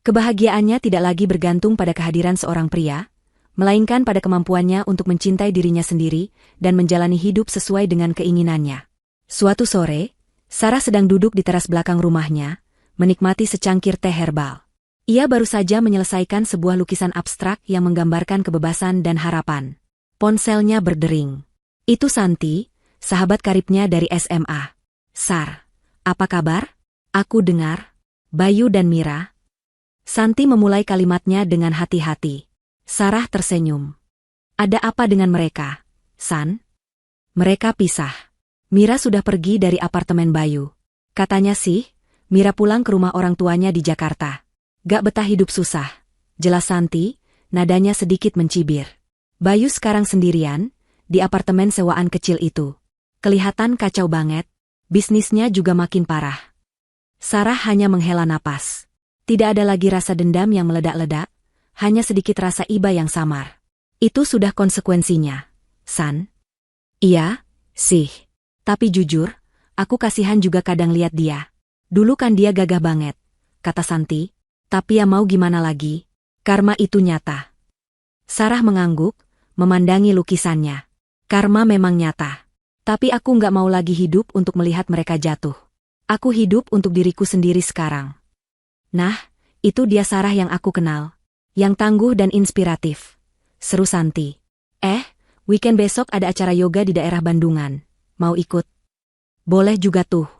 Kebahagiaannya tidak lagi bergantung pada kehadiran seorang pria, melainkan pada kemampuannya untuk mencintai dirinya sendiri dan menjalani hidup sesuai dengan keinginannya. Suatu sore, Sarah sedang duduk di teras belakang rumahnya, menikmati secangkir teh herbal. Ia baru saja menyelesaikan sebuah lukisan abstrak yang menggambarkan kebebasan dan harapan. Ponselnya berdering. Itu Santi, sahabat karibnya dari SMA. "Sar, apa kabar? Aku dengar Bayu dan Mira." Santi memulai kalimatnya dengan hati-hati. Sarah tersenyum. "Ada apa dengan mereka, San?" "Mereka pisah. Mira sudah pergi dari apartemen Bayu. Katanya sih, Mira pulang ke rumah orang tuanya di Jakarta. Gak betah hidup susah," jelas Santi, nadanya sedikit mencibir. "Bayu sekarang sendirian, di apartemen sewaan kecil itu. Kelihatan kacau banget, bisnisnya juga makin parah." Sarah hanya menghela napas. Tidak ada lagi rasa dendam yang meledak-ledak, hanya sedikit rasa iba yang samar. "Itu sudah konsekuensinya, San." "Iya, sih. Tapi jujur, aku kasihan juga kadang lihat dia. Dulu kan dia gagah banget," kata Santi. "Tapi ya mau gimana lagi, karma itu nyata." Sarah mengangguk, memandangi lukisannya. "Karma memang nyata. Tapi aku nggak mau lagi hidup untuk melihat mereka jatuh. Aku hidup untuk diriku sendiri sekarang." "Nah, itu dia Sarah yang aku kenal. Yang tangguh dan inspiratif," seru Santi. Weekend besok ada acara yoga di daerah Bandungan. Mau ikut?" "Boleh juga tuh."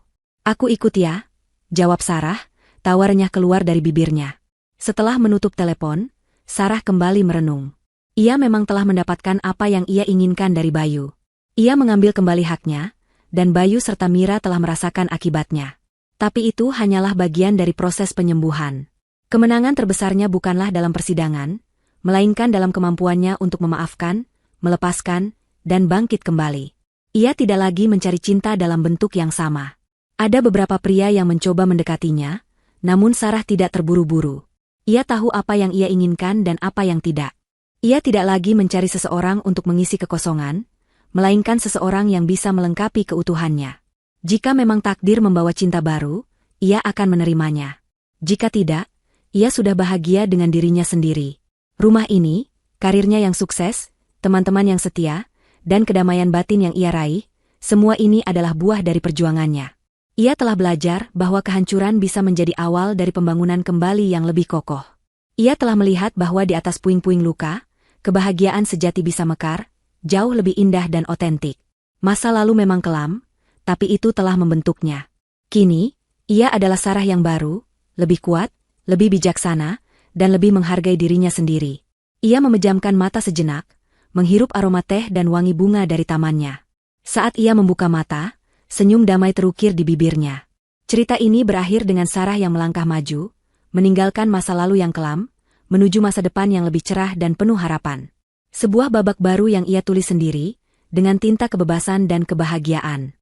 "Aku ikut ya," jawab Sarah, tawa renyah keluar dari bibirnya. Setelah menutup telepon, Sarah kembali merenung. Ia memang telah mendapatkan apa yang ia inginkan dari Bayu. Ia mengambil kembali haknya, dan Bayu serta Mira telah merasakan akibatnya. Tapi itu hanyalah bagian dari proses penyembuhan. Kemenangan terbesarnya bukanlah dalam persidangan, melainkan dalam kemampuannya untuk memaafkan, melepaskan, dan bangkit kembali. Ia tidak lagi mencari cinta dalam bentuk yang sama. Ada beberapa pria yang mencoba mendekatinya, namun Sarah tidak terburu-buru. Ia tahu apa yang ia inginkan dan apa yang tidak. Ia tidak lagi mencari seseorang untuk mengisi kekosongan, melainkan seseorang yang bisa melengkapi keutuhannya. Jika memang takdir membawa cinta baru, ia akan menerimanya. Jika tidak, ia sudah bahagia dengan dirinya sendiri. Rumah ini, karirnya yang sukses, teman-teman yang setia, dan kedamaian batin yang ia raih, semua ini adalah buah dari perjuangannya. Ia telah belajar bahwa kehancuran bisa menjadi awal dari pembangunan kembali yang lebih kokoh. Ia telah melihat bahwa di atas puing-puing luka, kebahagiaan sejati bisa mekar, jauh lebih indah dan otentik. Masa lalu memang kelam, tapi itu telah membentuknya. Kini, ia adalah Sarah yang baru, lebih kuat, lebih bijaksana, dan lebih menghargai dirinya sendiri. Ia memejamkan mata sejenak, menghirup aroma teh dan wangi bunga dari tamannya. Saat ia membuka mata, senyum damai terukir di bibirnya. Cerita ini berakhir dengan Sarah yang melangkah maju, meninggalkan masa lalu yang kelam, menuju masa depan yang lebih cerah dan penuh harapan. Sebuah babak baru yang ia tulis sendiri, dengan tinta kebebasan dan kebahagiaan.